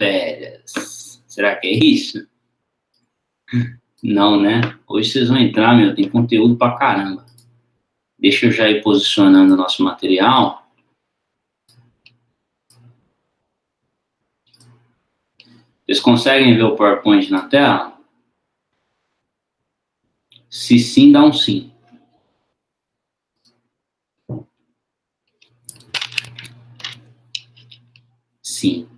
férias. Será que é isso? Não, né? Hoje vocês vão entrar, meu, tem conteúdo pra caramba. Deixa eu já ir posicionando o nosso material. Vocês conseguem ver o PowerPoint na tela? Se sim, dá um sim. Sim.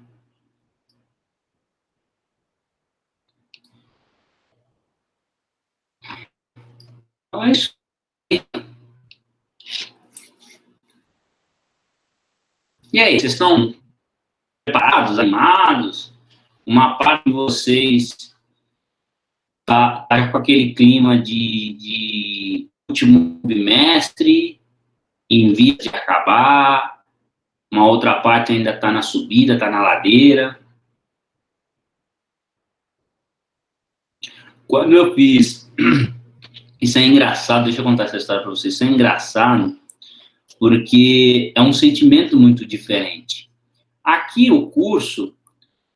Então é isso. E aí, vocês estão preparados, animados? Uma parte de vocês tá com aquele clima de último bimestre, em via de acabar, uma outra parte ainda está na subida, está na ladeira. Quando eu fiz, isso é engraçado, deixa eu contar essa história para vocês, isso é engraçado, porque é um sentimento muito diferente. Aqui o curso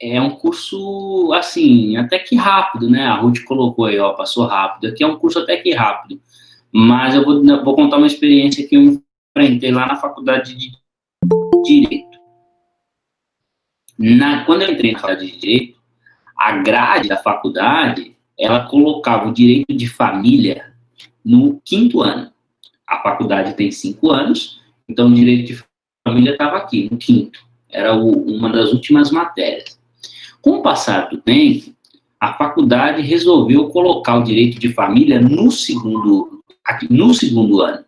é um curso, assim, até que rápido, né? A Ruth colocou aí, ó, passou rápido. Aqui é um curso até que rápido. Mas eu vou contar uma experiência que eu enfrentei lá na faculdade de Direito. Quando eu entrei na faculdade de Direito, a grade da faculdade, ela colocava o direito de família no 5º ano. A faculdade tem 5 anos, então o direito de família estava aqui, no 5º. Era uma das últimas matérias. Com o passar do tempo, a faculdade resolveu colocar o direito de família no segundo ano.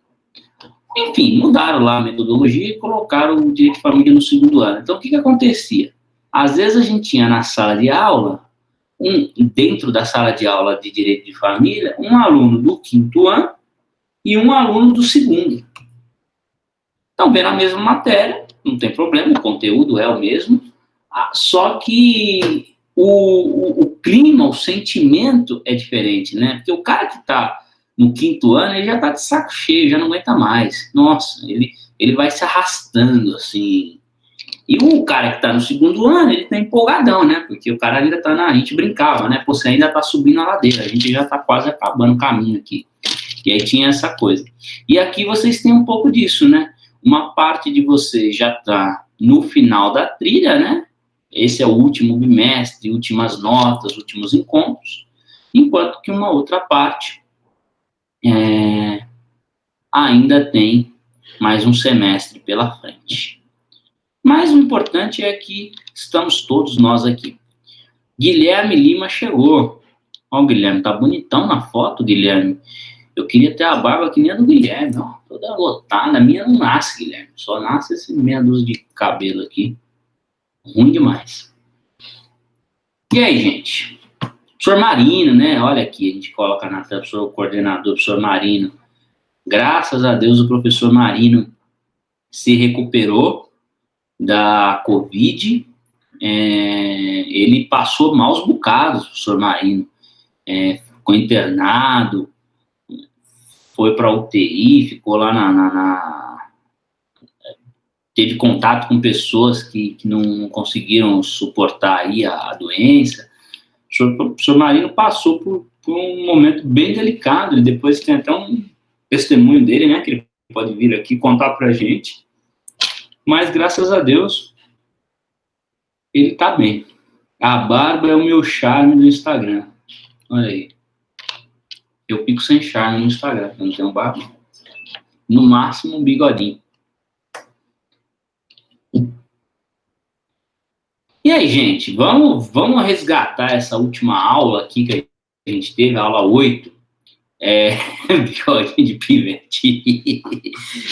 Enfim, mudaram lá a metodologia e colocaram o direito de família no 2º ano. Então, o que acontecia? Às vezes a gente tinha na sala de aula, dentro da sala de aula de direito de família, um aluno do 5º ano e um aluno do 2º. Então, vendo a mesma matéria, não tem problema, o conteúdo é o mesmo, só que o clima, o sentimento é diferente, né? Porque o cara que está no 5º ano, ele já está de saco cheio, já não aguenta mais. Nossa, ele vai se arrastando, assim. E o cara que está no 2º ano, ele está empolgadão, né? Porque o cara ainda está a gente brincava, né? Pô, você ainda está subindo a ladeira, a gente já está quase acabando o caminho aqui. E aí tinha essa coisa. E aqui vocês têm um pouco disso, né? Uma parte de vocês já está no final da trilha, né? Esse é o último bimestre, últimas notas, últimos encontros, enquanto que uma outra parte ainda tem mais um semestre pela frente. Mas o importante é que estamos todos nós aqui. Guilherme Lima chegou. Ó, o Guilherme, tá bonitão na foto, Guilherme. Eu queria ter a barba que nem a do Guilherme, ó, toda lotada. A minha não nasce, Guilherme, só nasce esse meia dúzia de cabelo aqui. Ruim demais. E aí, gente? Professor Marino, né? Olha aqui, a gente coloca na tela o coordenador, professor Marino. Graças a Deus o professor Marino se recuperou da Covid. Ele passou maus bocados, professor Marino. Ficou internado, foi para UTI, ficou lá teve contato com pessoas que não conseguiram suportar aí a doença. O professor Marino passou por um momento bem delicado, e depois tem até um testemunho dele, né, que ele pode vir aqui contar pra gente. Mas, graças a Deus, ele tá bem. A barba é o meu charme do Instagram. Olha aí. Eu fico sem charme no Instagram, eu não tenho barba. No máximo, um bigodinho. E aí, gente, vamos resgatar essa última aula aqui que a gente teve, a aula 8. Bigodinho de pivete.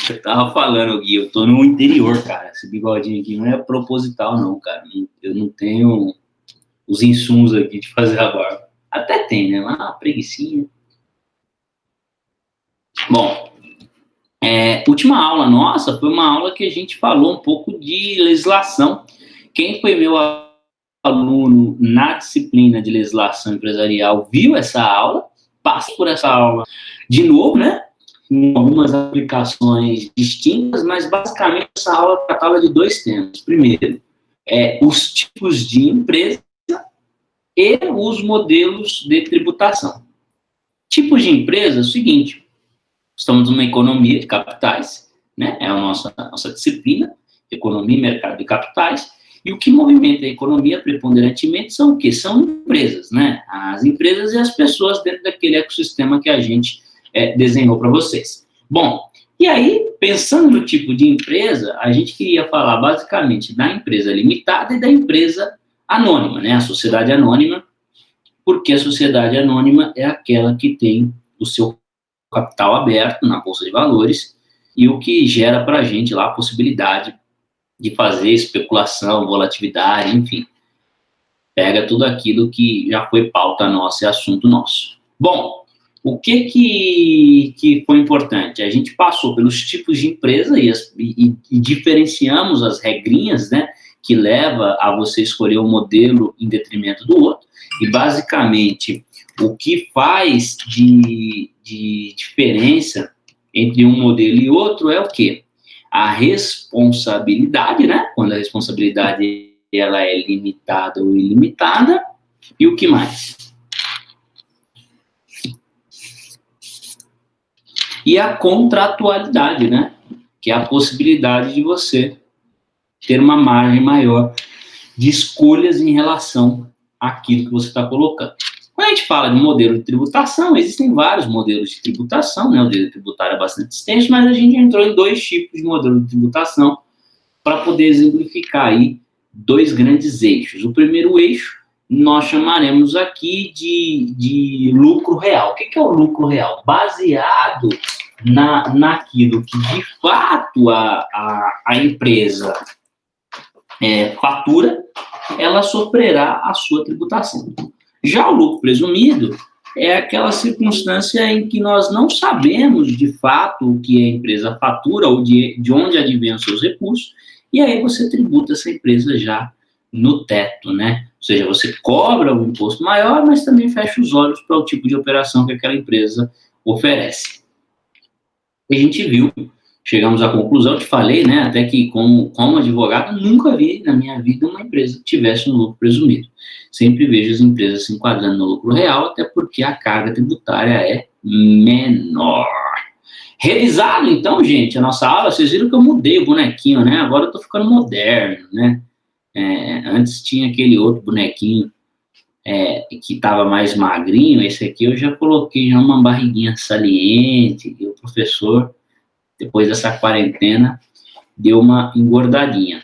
Eu tava falando, Gui, eu tô no interior, cara. Esse bigodinho aqui não é proposital, não, cara. Eu não tenho os insumos aqui de fazer a barba. Até tem, né? Mas uma preguicinha. Bom, última aula nossa foi uma aula que a gente falou um pouco de legislação. Quem foi meu aluno na disciplina de legislação empresarial viu essa aula, passei por essa aula de novo, né? Com algumas aplicações distintas, mas basicamente essa aula tratava de 2 temas. Primeiro, os tipos de empresa e os modelos de tributação. Tipos de empresa é o seguinte: estamos numa economia de capitais, né? É a nossa disciplina, economia e mercado de capitais, e o que movimenta a economia preponderantemente são o quê? São empresas, né? As empresas e as pessoas dentro daquele ecossistema que a gente desenhou para vocês. Bom, e aí, pensando no tipo de empresa, a gente queria falar basicamente da empresa limitada e da empresa anônima, né? A sociedade anônima, porque a sociedade anônima é aquela que tem o seu capital aberto na Bolsa de Valores e o que gera para a gente lá a possibilidade de fazer especulação, volatilidade, enfim. Pega tudo aquilo que já foi pauta nossa e assunto nosso. Bom, o que foi importante? A gente passou pelos tipos de empresa e diferenciamos as regrinhas, né, que leva a você escolher um modelo em detrimento do outro. E, basicamente, o que faz de diferença entre um modelo e outro é o quê? A responsabilidade, né? Quando a responsabilidade ela é limitada ou ilimitada. E o que mais? E a contratualidade, né? Que é a possibilidade de você ter uma margem maior de escolhas em relação àquilo que você está colocando. Quando a gente fala de modelo de tributação, existem vários modelos de tributação, né? O direito tributário é bastante extenso, mas a gente entrou em 2 tipos de modelo de tributação para poder exemplificar aí 2 grandes eixos. O primeiro eixo nós chamaremos aqui de lucro real. O que é o lucro real? Baseado naquilo que de fato a empresa fatura, ela sofrerá a sua tributação. Já o lucro presumido é aquela circunstância em que nós não sabemos de fato o que a empresa fatura ou de onde advêm os seus recursos, e aí você tributa essa empresa já no teto, né? Ou seja, você cobra um imposto maior, mas também fecha os olhos para o tipo de operação que aquela empresa oferece. E a gente viu, chegamos à conclusão, te falei, né, até que como advogado, nunca vi na minha vida uma empresa que tivesse um lucro presumido. Sempre vejo as empresas se enquadrando no lucro real, até porque a carga tributária é menor. Revisado, então, gente, a nossa aula, vocês viram que eu mudei o bonequinho, né? Agora eu tô ficando moderno, né? Antes tinha aquele outro bonequinho que estava mais magrinho, esse aqui eu já coloquei já uma barriguinha saliente, e o professor, depois dessa quarentena, deu uma engordadinha.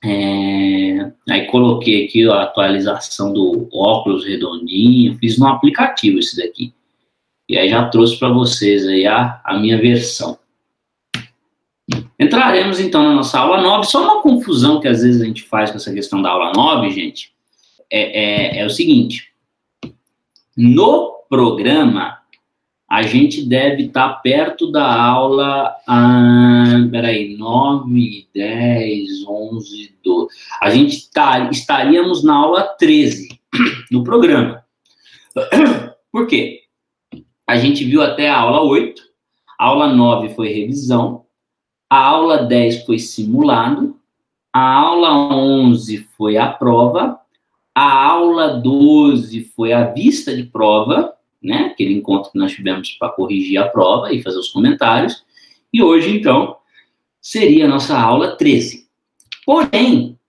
Aí coloquei aqui a atualização do óculos redondinho, fiz no aplicativo esse daqui. E aí já trouxe para vocês aí a minha versão. Entraremos então na nossa aula 9. Só uma confusão que às vezes a gente faz com essa questão da aula 9, gente, é o seguinte: no programa a gente deve estar perto da aula 9, 10, 11, 12. A gente estaríamos na aula 13 do programa. Por quê? A gente viu até a aula 8, a aula 9 foi revisão, a aula 10 foi simulado, a aula 11 foi a prova, a aula 12 foi a vista de prova, né? Aquele encontro que nós tivemos para corrigir a prova e fazer os comentários, e hoje, então, seria a nossa aula 13. Porém,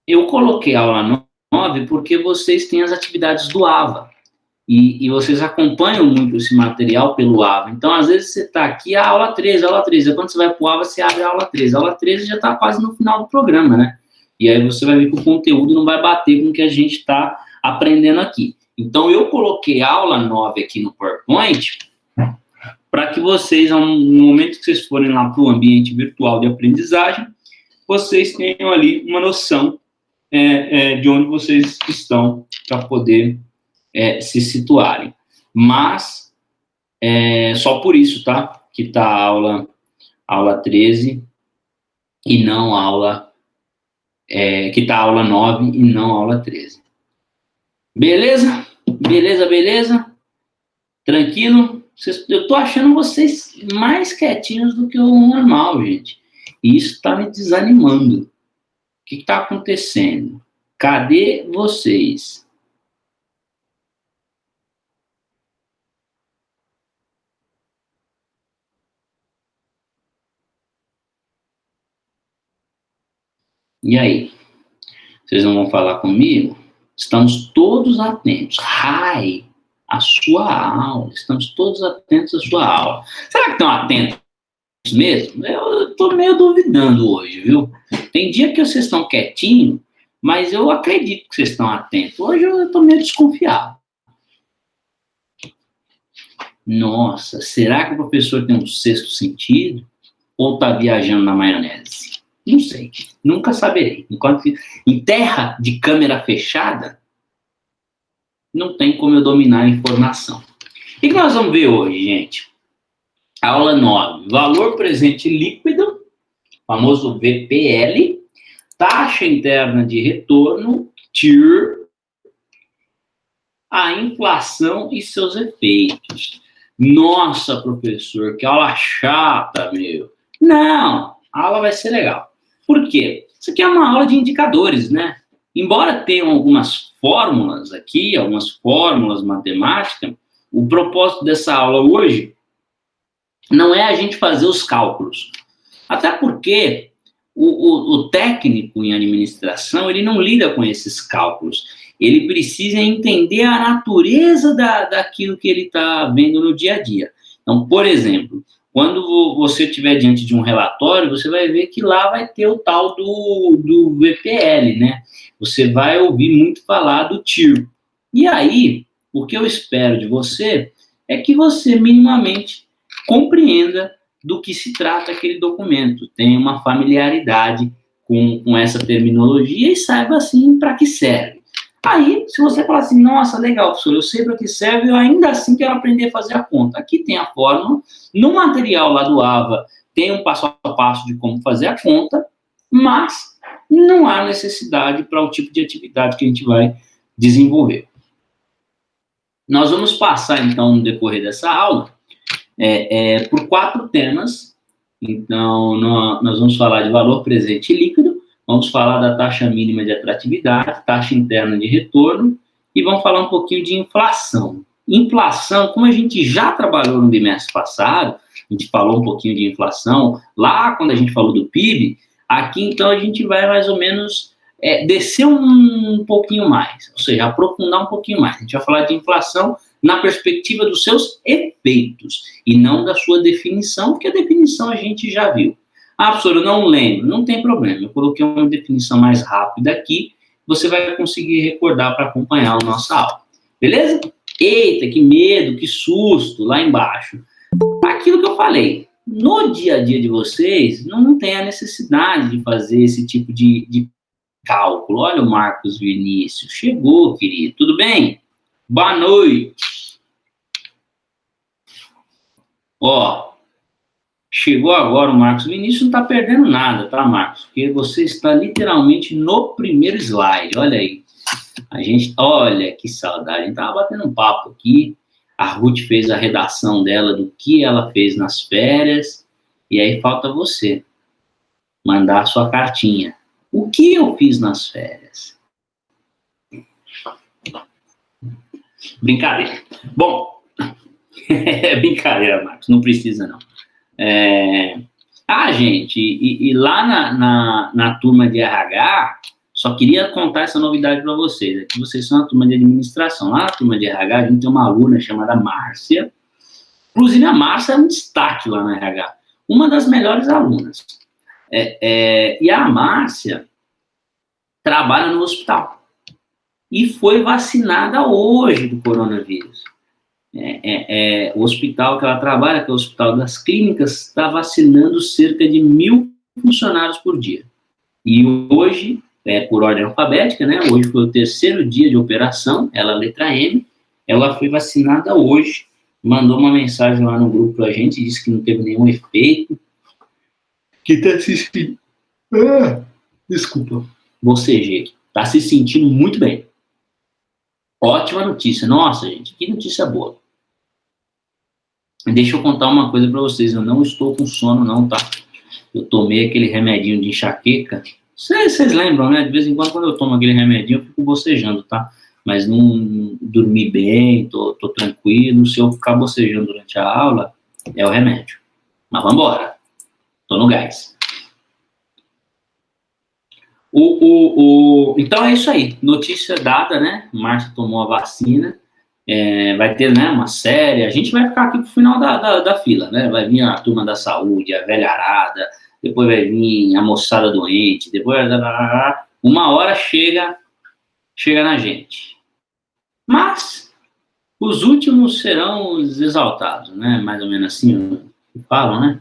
eu coloquei a aula 9 porque vocês têm as atividades do AVA. E vocês acompanham muito esse material pelo AVA. Então, às vezes, você está aqui, a aula 13. E quando você vai para o AVA, você abre a aula 13. A aula 13 já está quase no final do programa, né? E aí você vai ver que o conteúdo não vai bater com o que a gente está aprendendo aqui. Então, eu coloquei a aula 9 aqui no PowerPoint para que vocês, no momento que vocês forem lá para o ambiente virtual de aprendizagem, vocês tenham ali uma noção de onde vocês estão para poder se situarem. Mas, só por isso, tá? Que tá a aula 13 e não a aula... que tá a aula 9 e não a aula 13. Beleza? Beleza? Tranquilo? Eu tô achando vocês mais quietinhos do que o normal, gente. E isso tá me desanimando. que está acontecendo? Cadê vocês? E aí? Vocês não vão falar comigo? Estamos todos atentos. Rai, a sua aula. Estamos todos atentos à sua aula. Será que estão atentos mesmo? Eu estou meio duvidando hoje, viu? Tem dia que vocês estão quietinhos, mas eu acredito que vocês estão atentos. Hoje eu estou meio desconfiado. Nossa, será que o professor tem um sexto sentido? Ou está viajando na maionese? Não sei, nunca saberei. Enquanto em terra de câmera fechada, não tem como eu dominar a informação. O que nós vamos ver hoje, gente? Aula 9, valor presente líquido, famoso VPL, taxa interna de retorno, TIR, a inflação e seus efeitos. Nossa, professor, que aula chata, meu. Não, a aula vai ser legal. Por quê? Isso aqui é uma aula de indicadores, né? Embora tenham algumas fórmulas aqui, algumas fórmulas matemáticas, o propósito dessa aula hoje não é a gente fazer os cálculos. Até porque o técnico em administração, ele não lida com esses cálculos. Ele precisa entender a natureza daquilo que ele está vendo no dia a dia. Então, por exemplo, quando você estiver diante de um relatório, você vai ver que lá vai ter o tal do VPL, né? Você vai ouvir muito falar do TIR. E aí, o que eu espero de você é que você minimamente compreenda do que se trata aquele documento, tenha uma familiaridade com essa terminologia e saiba, assim, para que serve. Aí, se você falar assim, nossa, legal, professor, eu sei para que serve, eu ainda assim quero aprender a fazer a conta. Aqui tem a fórmula, no material lá do AVA tem um passo a passo de como fazer a conta, mas não há necessidade para o tipo de atividade que a gente vai desenvolver. Nós vamos passar, então, no decorrer dessa aula, por 4 temas. Então, nós vamos falar de valor presente líquido, vamos falar da taxa mínima de atratividade, taxa interna de retorno, e vamos falar um pouquinho de inflação. Inflação, como a gente já trabalhou no bimestre passado, a gente falou um pouquinho de inflação, lá quando a gente falou do PIB, aqui então a gente vai mais ou menos descer um pouquinho mais, ou seja, aprofundar um pouquinho mais. A gente vai falar de inflação na perspectiva dos seus efeitos, e não da sua definição, porque a definição a gente já viu. Ah, professor, eu não lembro. Não tem problema, eu coloquei uma definição mais rápida aqui, você vai conseguir recordar para acompanhar a nossa aula. Beleza? Eita, que medo, que susto, lá embaixo. Aquilo que eu falei, no dia a dia de vocês, não tem a necessidade de fazer esse tipo de cálculo. Olha o Marcos Vinícius, chegou, querido, tudo bem? Boa noite. Ó, chegou agora o Marcos Vinícius, não está perdendo nada, tá, Marcos? Porque você está literalmente no primeiro slide, olha aí. Olha que saudade, a gente estava batendo um papo aqui, a Ruth fez a redação dela do que ela fez nas férias, e aí falta você mandar a sua cartinha. O que eu fiz nas férias? Brincadeira. Bom, brincadeira, Marcos, não precisa não. Gente, e lá na turma de RH, só queria contar essa novidade para vocês, que vocês são a turma de administração. Lá na turma de RH, a gente tem uma aluna chamada Márcia, inclusive a Márcia é um destaque lá na RH, uma das melhores alunas. E a Márcia trabalha no hospital e foi vacinada hoje do coronavírus. O hospital que ela trabalha, que é o Hospital das Clínicas, está vacinando cerca de 1.000 funcionários por dia. E hoje, por ordem alfabética, né? Hoje foi o 3º dia de operação, ela letra M, ela foi vacinada hoje, mandou uma mensagem lá no grupo pra gente, disse que não teve nenhum efeito, que tá assistindo. Desculpa, bocejei aqui. Tá se sentindo muito bem. Ótima notícia. Nossa, gente, que notícia boa. Deixa eu contar uma coisa para vocês. Eu não estou com sono, não, tá? Eu tomei aquele remedinho de enxaqueca, Vocês lembram, né? De vez em quando eu tomo aquele remedinho, eu fico bocejando, tá? Mas não dormi bem, tô tranquilo. Se eu ficar bocejando durante a aula, é o remédio. Mas vamos embora. Tô no gás. Então é isso aí. Notícia dada, né? Márcia tomou a vacina. Vai ter, né, uma série. A gente vai ficar aqui pro final da fila, né? Vai vir a turma da saúde, a velharada, depois vai vir a moçada doente, depois uma hora chega na gente. Mas os últimos serão os exaltados, né? Mais ou menos assim falam, né?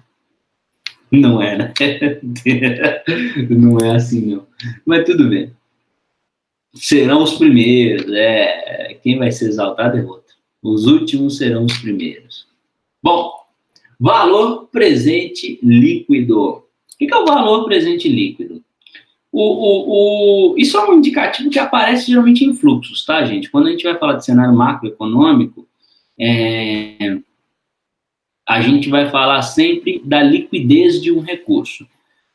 Não é, né? Não é assim, não. Mas tudo bem. Serão os primeiros, quem vai ser exaltado é outro. Os últimos serão os primeiros. Bom, valor presente líquido. O que é o valor presente líquido? Isso é um indicativo que aparece geralmente em fluxos, tá, gente? Quando a gente vai falar de cenário macroeconômico, a gente vai falar sempre da liquidez de um recurso.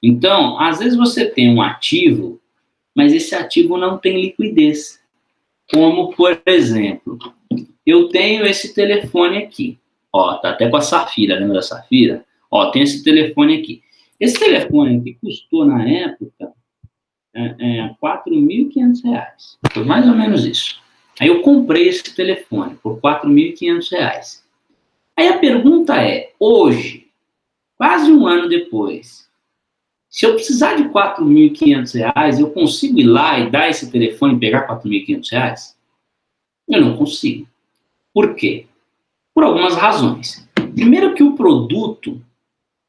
Então, às vezes você tem um ativo, mas esse ativo não tem liquidez. Como, por exemplo, eu tenho esse telefone aqui. Ó, tá até com a Safira, lembra da Safira? Ó, tem esse telefone aqui. Esse telefone aqui custou, na época, R$4.500. Foi mais ou menos isso. Aí eu comprei esse telefone por R$4.500. Aí a pergunta é, hoje, quase um ano depois, se eu precisar de R$4.500, eu consigo ir lá e dar esse telefone e pegar R$4.500? Eu não consigo. Por quê? Por algumas razões. Primeiro que o produto,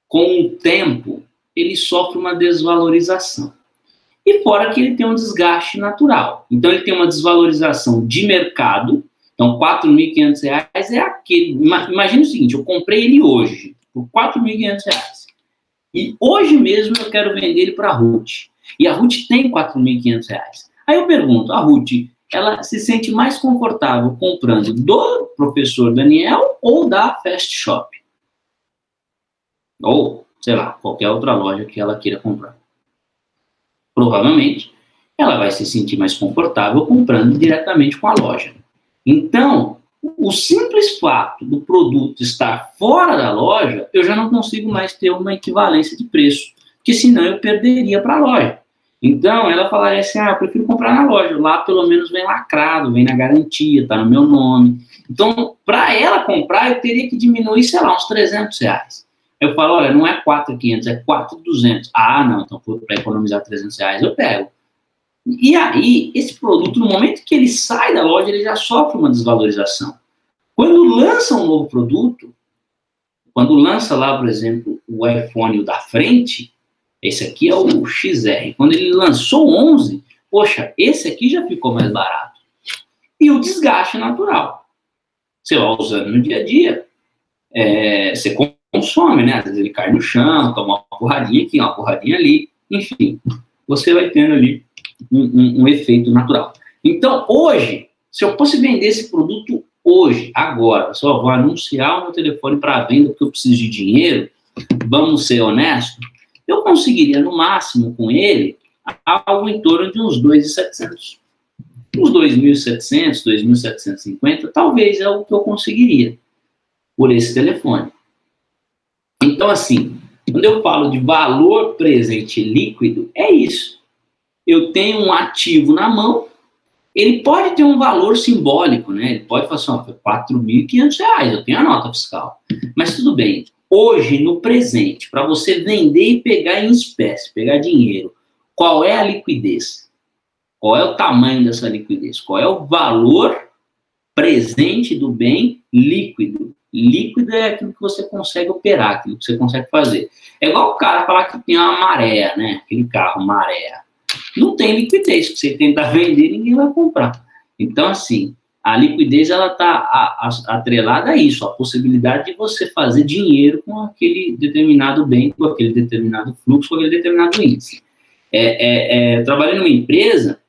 com o tempo, ele sofre uma desvalorização. E fora que ele tem um desgaste natural. Então ele tem uma desvalorização de mercado. Então R$4.500 é aquele... Imagina o seguinte, eu comprei ele hoje por R$4.500. E hoje mesmo eu quero vender ele para a Ruth. E a Ruth tem R$4.500. Aí eu pergunto, a Ruth, ela se sente mais confortável comprando do professor Daniel ou da Fast Shop? Ou, sei lá, qualquer outra loja que ela queira comprar. Provavelmente, ela vai se sentir mais confortável comprando diretamente com a loja. Então, o simples fato do produto estar fora da loja, eu já não consigo mais ter uma equivalência de preço, porque senão eu perderia para a loja. Então, ela falaria assim, eu prefiro comprar na loja, lá pelo menos vem lacrado, vem na garantia, está no meu nome. Então, para ela comprar, eu teria que diminuir, sei lá, uns R$300. Eu falo, olha, não é R$4.500, é R$4.200. Ah, não, então para economizar R$300 eu pego. E aí, esse produto, no momento que ele sai da loja, ele já sofre uma desvalorização. Quando lança um novo produto, quando lança lá, por exemplo, o iPhone da frente, esse aqui é o XR. Quando ele lançou o 11, poxa, esse aqui já ficou mais barato. E o desgaste natural. Você vai usando no dia a dia, você consome, né? Às vezes ele cai no chão, toma uma porradinha aqui, uma porradinha ali. Enfim, você vai tendo ali um efeito natural. Então, hoje, se eu fosse vender esse produto hoje, agora, eu só vou anunciar o meu telefone para venda porque eu preciso de dinheiro, vamos ser honestos, eu conseguiria, no máximo, com ele, algo em torno de uns 2.700. Uns 2.700, 2.750, talvez é o que eu conseguiria por esse telefone. Então, assim, quando eu falo de valor presente líquido, é isso. Eu tenho um ativo na mão, ele pode ter um valor simbólico, né? Ele pode falar assim, foi R$4.500, eu tenho a nota fiscal. Mas tudo bem, hoje, no presente, para você vender e pegar em espécie, pegar dinheiro, qual é a liquidez? Qual é o tamanho dessa liquidez? Qual é o valor presente do bem líquido? Líquido é aquilo que você consegue operar, aquilo que você consegue fazer. É igual o cara falar que tem uma maré, né? Aquele carro, maré. Não tem liquidez, se você tentar vender, ninguém vai comprar. Então, assim, a liquidez ela está atrelada a isso, a possibilidade de você fazer dinheiro com aquele determinado bem, com aquele determinado fluxo, com aquele determinado índice. Eu trabalhei numa empresa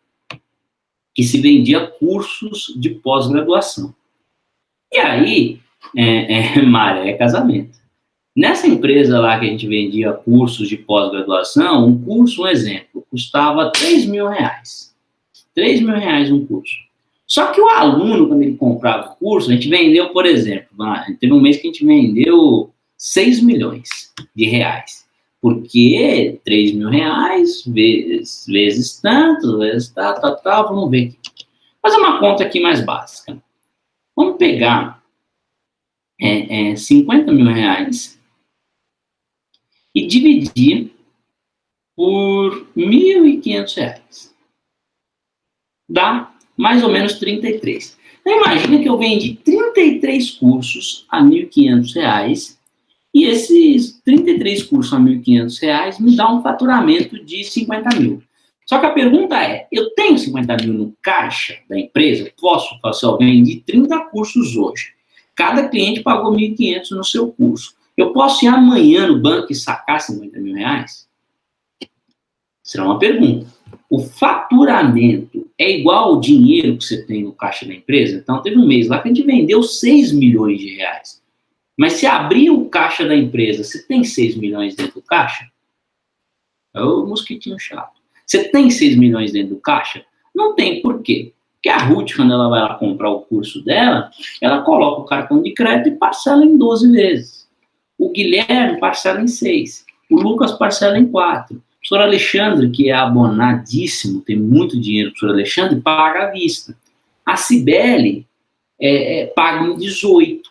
que se vendia cursos de pós-graduação. E aí, maré é casamento. Nessa empresa lá que a gente vendia cursos de pós-graduação, um curso, um exemplo, custava R$3.000. R$3.000 um curso. Só que o aluno, quando ele comprava o curso, a gente vendeu, por exemplo, teve um mês que a gente vendeu R$6 milhões. Porque R$3.000 vezes tanto, vezes tal, vamos ver aqui. Fazer uma conta aqui mais básica. Vamos pegar R$50.000 e dividir por R$1.500. Dá mais ou menos 33. Então, imagina que eu vendi 33 cursos a R$1.500 e esses 33 cursos a R$1.500 me dá um faturamento de 50 mil. Só que a pergunta é, eu tenho 50 mil no caixa da empresa? Posso fazer? Eu vendi 30 cursos hoje. Cada cliente pagou R$1.500 no seu curso. Eu posso ir amanhã no banco e sacar 50 mil reais? Será uma pergunta. O faturamento é igual ao dinheiro que você tem no caixa da empresa? Então, teve um mês lá que a gente vendeu R$6 milhões. Mas se abrir o caixa da empresa, você tem 6 milhões dentro do caixa? É o mosquitinho chato. Você tem 6 milhões dentro do caixa? Não tem. Por quê? Porque a Ruth, quando ela vai lá comprar o curso dela, ela coloca o cartão de crédito e parcela em 12 vezes. O Guilherme parcela em 6. O Lucas parcela em 4. O senhor Alexandre, que é abonadíssimo, tem muito dinheiro para o senhor Alexandre, paga à vista. A Cibele paga em 18.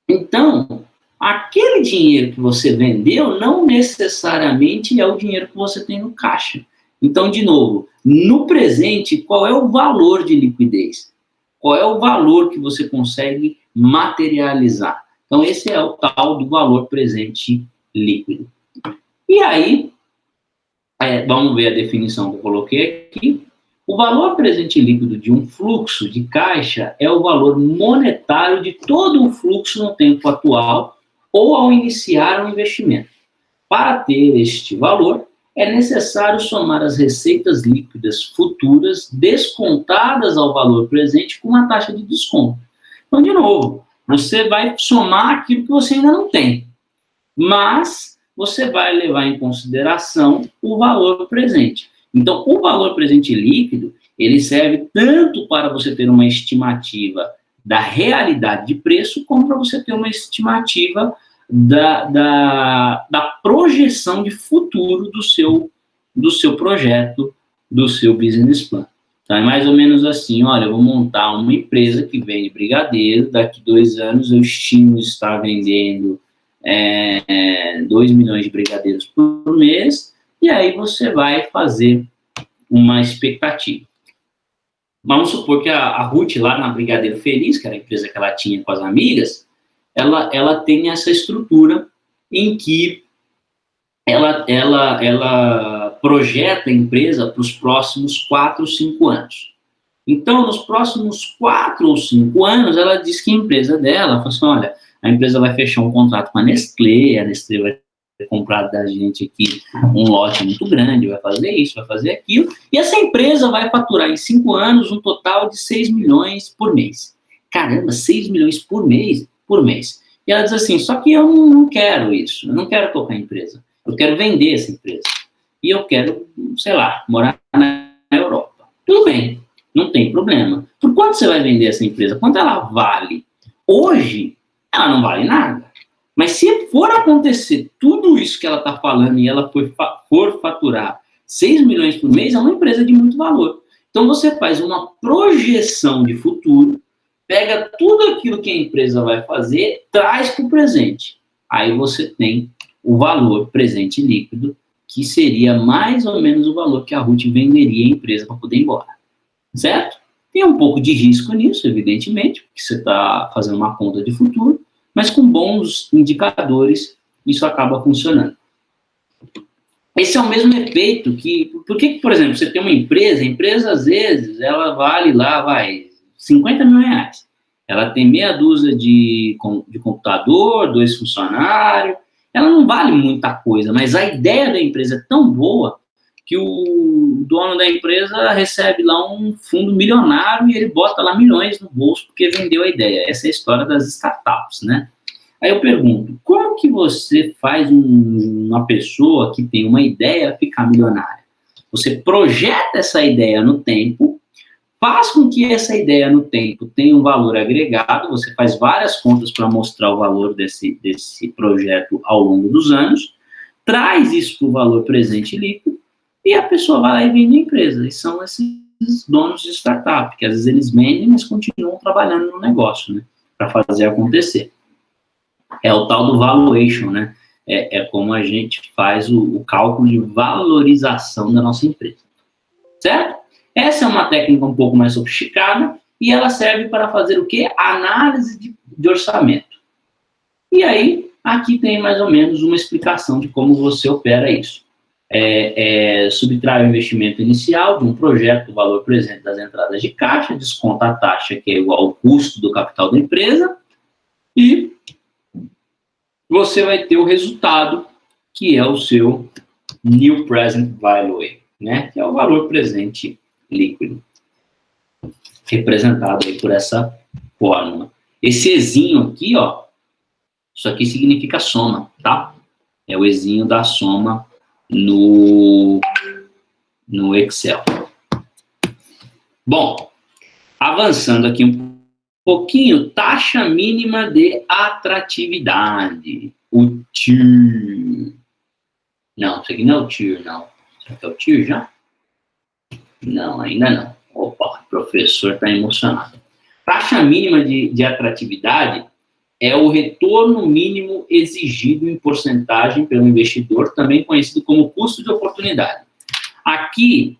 Então, aquele dinheiro que você vendeu não necessariamente é o dinheiro que você tem no caixa. Então, de novo, no presente, qual é o valor de liquidez? Qual é o valor que você consegue materializar? Então, esse é o tal do valor presente líquido. E aí, vamos ver a definição que eu coloquei aqui. O valor presente líquido de um fluxo de caixa é o valor monetário de todo o fluxo no tempo atual ou ao iniciar um investimento. Para ter este valor, é necessário somar as receitas líquidas futuras descontadas ao valor presente com uma taxa de desconto. Então, de novo, você vai somar aquilo que você ainda não tem, mas você vai levar em consideração o valor presente. Então, o valor presente líquido, ele serve tanto para você ter uma estimativa da realidade de preço, como para você ter uma estimativa da projeção de futuro do seu projeto, do seu business plan. Então, é mais ou menos assim, olha, eu vou montar uma empresa que vende brigadeiro, daqui 2 anos eu estimo estar vendendo 2 milhões de brigadeiros por mês, e aí você vai fazer uma expectativa. Vamos supor que a Ruth, lá na Brigadeiro Feliz, que era a empresa que ela tinha com as amigas, ela tem essa estrutura em que ela projeta a empresa para os próximos 4 ou 5 anos. Então, nos próximos 4 ou 5 anos, ela diz que a empresa dela, fala assim, olha, a empresa vai fechar um contrato com a Nestlé vai comprar da gente aqui um lote muito grande, vai fazer isso, vai fazer aquilo, e essa empresa vai faturar em 5 anos um total de 6 milhões por mês. Caramba, 6 milhões por mês? Por mês. E ela diz assim, só que eu não quero isso, eu não quero tocar a empresa, eu quero vender essa empresa. E eu quero, sei lá, morar na Europa. Tudo bem, não tem problema. Por quanto você vai vender essa empresa? Quanto ela vale? Hoje, ela não vale nada. Mas se for acontecer tudo isso que ela está falando e ela for faturar 6 milhões por mês, é uma empresa de muito valor. Então você faz uma projeção de futuro, pega tudo aquilo que a empresa vai fazer, traz para o presente. Aí você tem o valor presente líquido, que seria mais ou menos o valor que a Ruth venderia a empresa para poder ir embora. Certo? Tem um pouco de risco nisso, evidentemente, porque você está fazendo uma conta de futuro, mas com bons indicadores, isso acaba funcionando. Esse é o mesmo efeito que... Por que, por exemplo, você tem uma empresa, a empresa, às vezes, ela vale lá, 50 mil reais. Ela tem meia dúzia de computador, 2 funcionários, ela não vale muita coisa, mas a ideia da empresa é tão boa que o dono da empresa recebe lá um fundo milionário e ele bota lá milhões no bolso porque vendeu a ideia. Essa é a história das startups, né? Aí eu pergunto, como que você faz uma pessoa que tem uma ideia ficar milionária? Você projeta essa ideia no tempo, faz com que essa ideia no tempo tenha um valor agregado, você faz várias contas para mostrar o valor desse projeto ao longo dos anos, traz isso para o valor presente líquido, e a pessoa vai lá e vende a empresa. E são esses donos de startup, que às vezes eles vendem, mas continuam trabalhando no negócio, né, para fazer acontecer. É o tal do valuation, né? É como a gente faz o cálculo de valorização da nossa empresa. Certo? Essa é uma técnica um pouco mais sofisticada e ela serve para fazer o quê? Análise de orçamento. E aí, aqui tem mais ou menos uma explicação de como você opera isso. Subtrai o investimento inicial de um projeto, o valor presente das entradas de caixa, desconta a taxa que é igual ao custo do capital da empresa e você vai ter o resultado, que é o seu New Present Value, né? Que é o valor presente líquido, representado aí por essa fórmula. Esse Ezinho aqui, ó, isso aqui significa soma, tá? É o Ezinho da soma no Excel. Bom, avançando aqui um pouquinho, taxa mínima de atratividade, o TIR. Não, isso aqui não é o TIR, não. Será que é o TIR já? Não, ainda não. Opa, o professor está emocionado. Taxa mínima de atratividade é o retorno mínimo exigido em porcentagem pelo investidor, também conhecido como custo de oportunidade. Aqui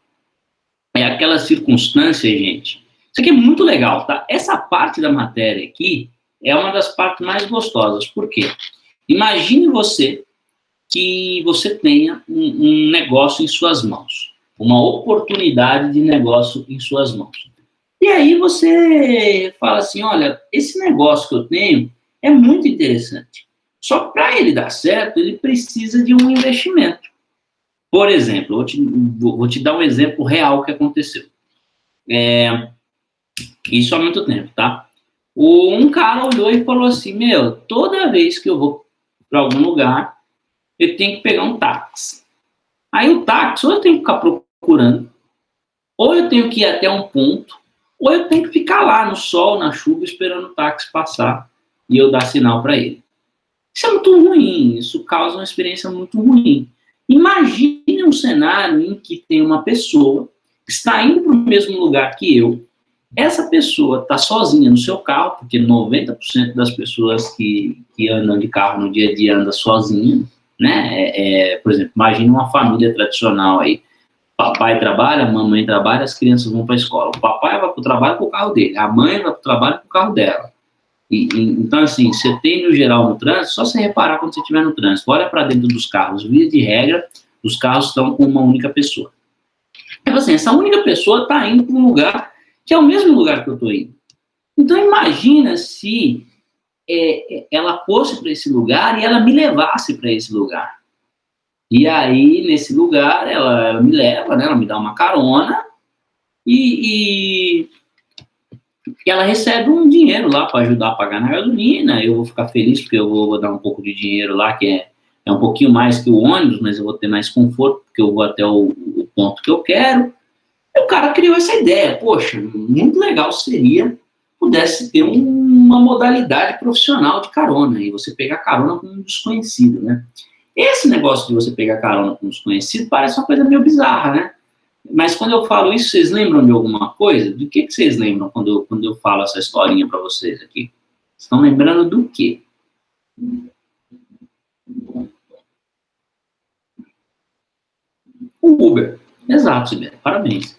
é aquela circunstância, gente. Isso aqui é muito legal, tá? Essa parte da matéria aqui é uma das partes mais gostosas. Por quê? Imagine que você tenha um negócio em suas mãos, uma oportunidade de negócio em suas mãos. E aí você fala assim, olha, esse negócio que eu tenho é muito interessante. Só que para ele dar certo, ele precisa de um investimento. Por exemplo, vou te dar um exemplo real que aconteceu. Isso há muito tempo, tá? Um cara olhou e falou assim, toda vez que eu vou para algum lugar, eu tenho que pegar um táxi. Aí o táxi, ou eu tenho que ficar procurando, ou eu tenho que ir até um ponto, ou eu tenho que ficar lá no sol, na chuva, esperando o táxi passar e eu dar sinal para ele. Isso é muito ruim, isso causa uma experiência muito ruim. Imagine um cenário em que tem uma pessoa que está indo para o mesmo lugar que eu, essa pessoa está sozinha no seu carro, porque 90% das pessoas que andam de carro no dia a dia andam sozinha, né? Por exemplo, imagine uma família tradicional aí. Papai trabalha, mamãe trabalha, as crianças vão para a escola. O papai vai para o trabalho com o carro dele, a mãe vai para o trabalho com o carro dela. Então, assim, você tem no geral no trânsito, só você reparar quando você estiver no trânsito, olha para dentro dos carros, via de regra, os carros estão com uma única pessoa. Então, assim, essa única pessoa está indo para um lugar que é o mesmo lugar que eu estou indo. Então, imagina se ela fosse para esse lugar e ela me levasse para esse lugar. E aí, nesse lugar, ela me leva, né, ela me dá uma carona e ela recebe um dinheiro lá para ajudar a pagar na gasolina. Eu vou ficar feliz porque eu vou dar um pouco de dinheiro lá, que é um pouquinho mais que o ônibus, mas eu vou ter mais conforto porque eu vou até o ponto que eu quero. E o cara criou essa ideia. Poxa, muito legal seria pudesse ter uma modalidade profissional de carona, e você pegar carona com um desconhecido, né? Esse negócio de você pegar carona com um desconhecido parece uma coisa meio bizarra, né? Mas quando eu falo isso, vocês lembram de alguma coisa? Do que vocês lembram quando eu falo essa historinha para vocês aqui? Estão lembrando do quê? O Uber. Exato, Sibeli, parabéns.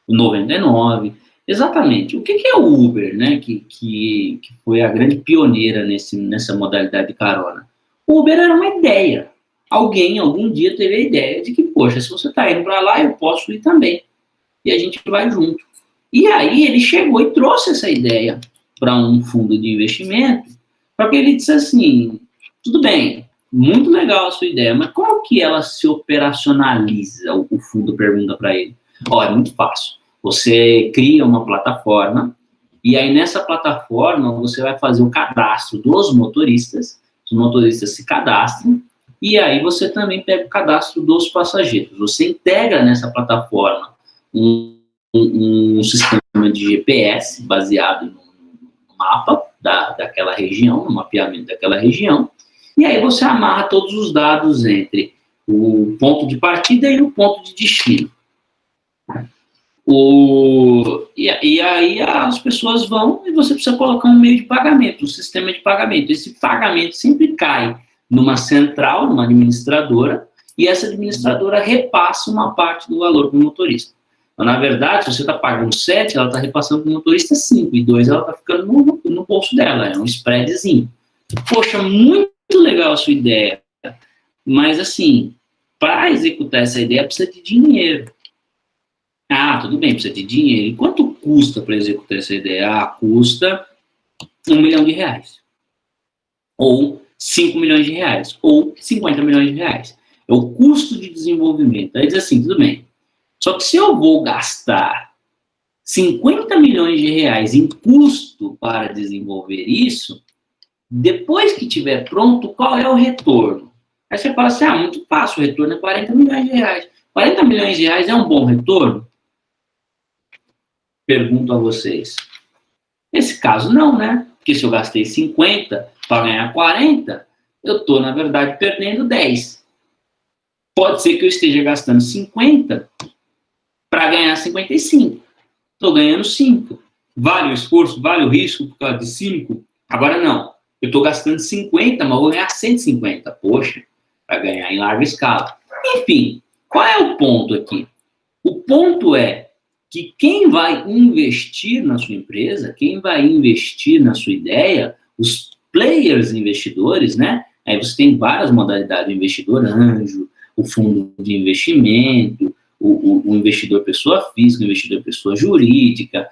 O 99. Exatamente. O que é o Uber, né? Que foi a grande pioneira nessa modalidade de carona. O Uber era uma ideia. Alguém, algum dia, teve a ideia de que, poxa, se você está indo para lá, eu posso ir também. E a gente vai junto. E aí ele chegou e trouxe essa ideia para um fundo de investimento, porque ele disse assim, tudo bem, muito legal a sua ideia, mas como que ela se operacionaliza? O fundo pergunta para ele. É muito fácil. Você cria uma plataforma, e aí nessa plataforma você vai fazer o cadastro dos motoristas, os motoristas se cadastram, e aí você também pega o cadastro dos passageiros. Você integra nessa plataforma um sistema de GPS baseado no mapa daquela região, no mapeamento daquela região, e aí você amarra todos os dados entre o ponto de partida e o ponto de destino. E aí as pessoas vão e você precisa colocar um meio de pagamento, um sistema de pagamento. Esse pagamento sempre cai numa central, numa administradora, e essa administradora repassa uma parte do valor para o motorista. Então, na verdade, se você está pagando 7, ela está repassando para o motorista 5, e 2 ela está ficando no bolso dela, é um spreadzinho. Poxa, muito legal a sua ideia, mas assim, para executar essa ideia precisa de dinheiro. Ah, tudo bem, precisa de dinheiro. E quanto custa para executar essa ideia? Ah, custa R$1 milhão. Ou 5 milhões de reais. Ou 50 milhões de reais. É o custo de desenvolvimento. Aí diz assim, tudo bem. Só que se eu vou gastar 50 milhões de reais em custo para desenvolver isso, depois que estiver pronto, qual é o retorno? Aí você fala assim, muito fácil, o retorno é 40 milhões de reais. 40 milhões de reais é um bom retorno? Pergunto a vocês. Nesse caso, não, né? Porque se eu gastei 50 para ganhar 40, eu estou, na verdade, perdendo 10. Pode ser que eu esteja gastando 50 para ganhar 55. Estou ganhando 5. Vale o esforço, vale o risco por causa de 5? Agora não. Eu estou gastando 50, mas vou ganhar 150. Poxa, para ganhar em larga escala. Enfim, qual é o ponto aqui? O ponto é que quem vai investir na sua empresa, quem vai investir na sua ideia, os players investidores, né? Aí você tem várias modalidades, o investidor anjo, o fundo de investimento, o investidor pessoa física, o investidor pessoa jurídica.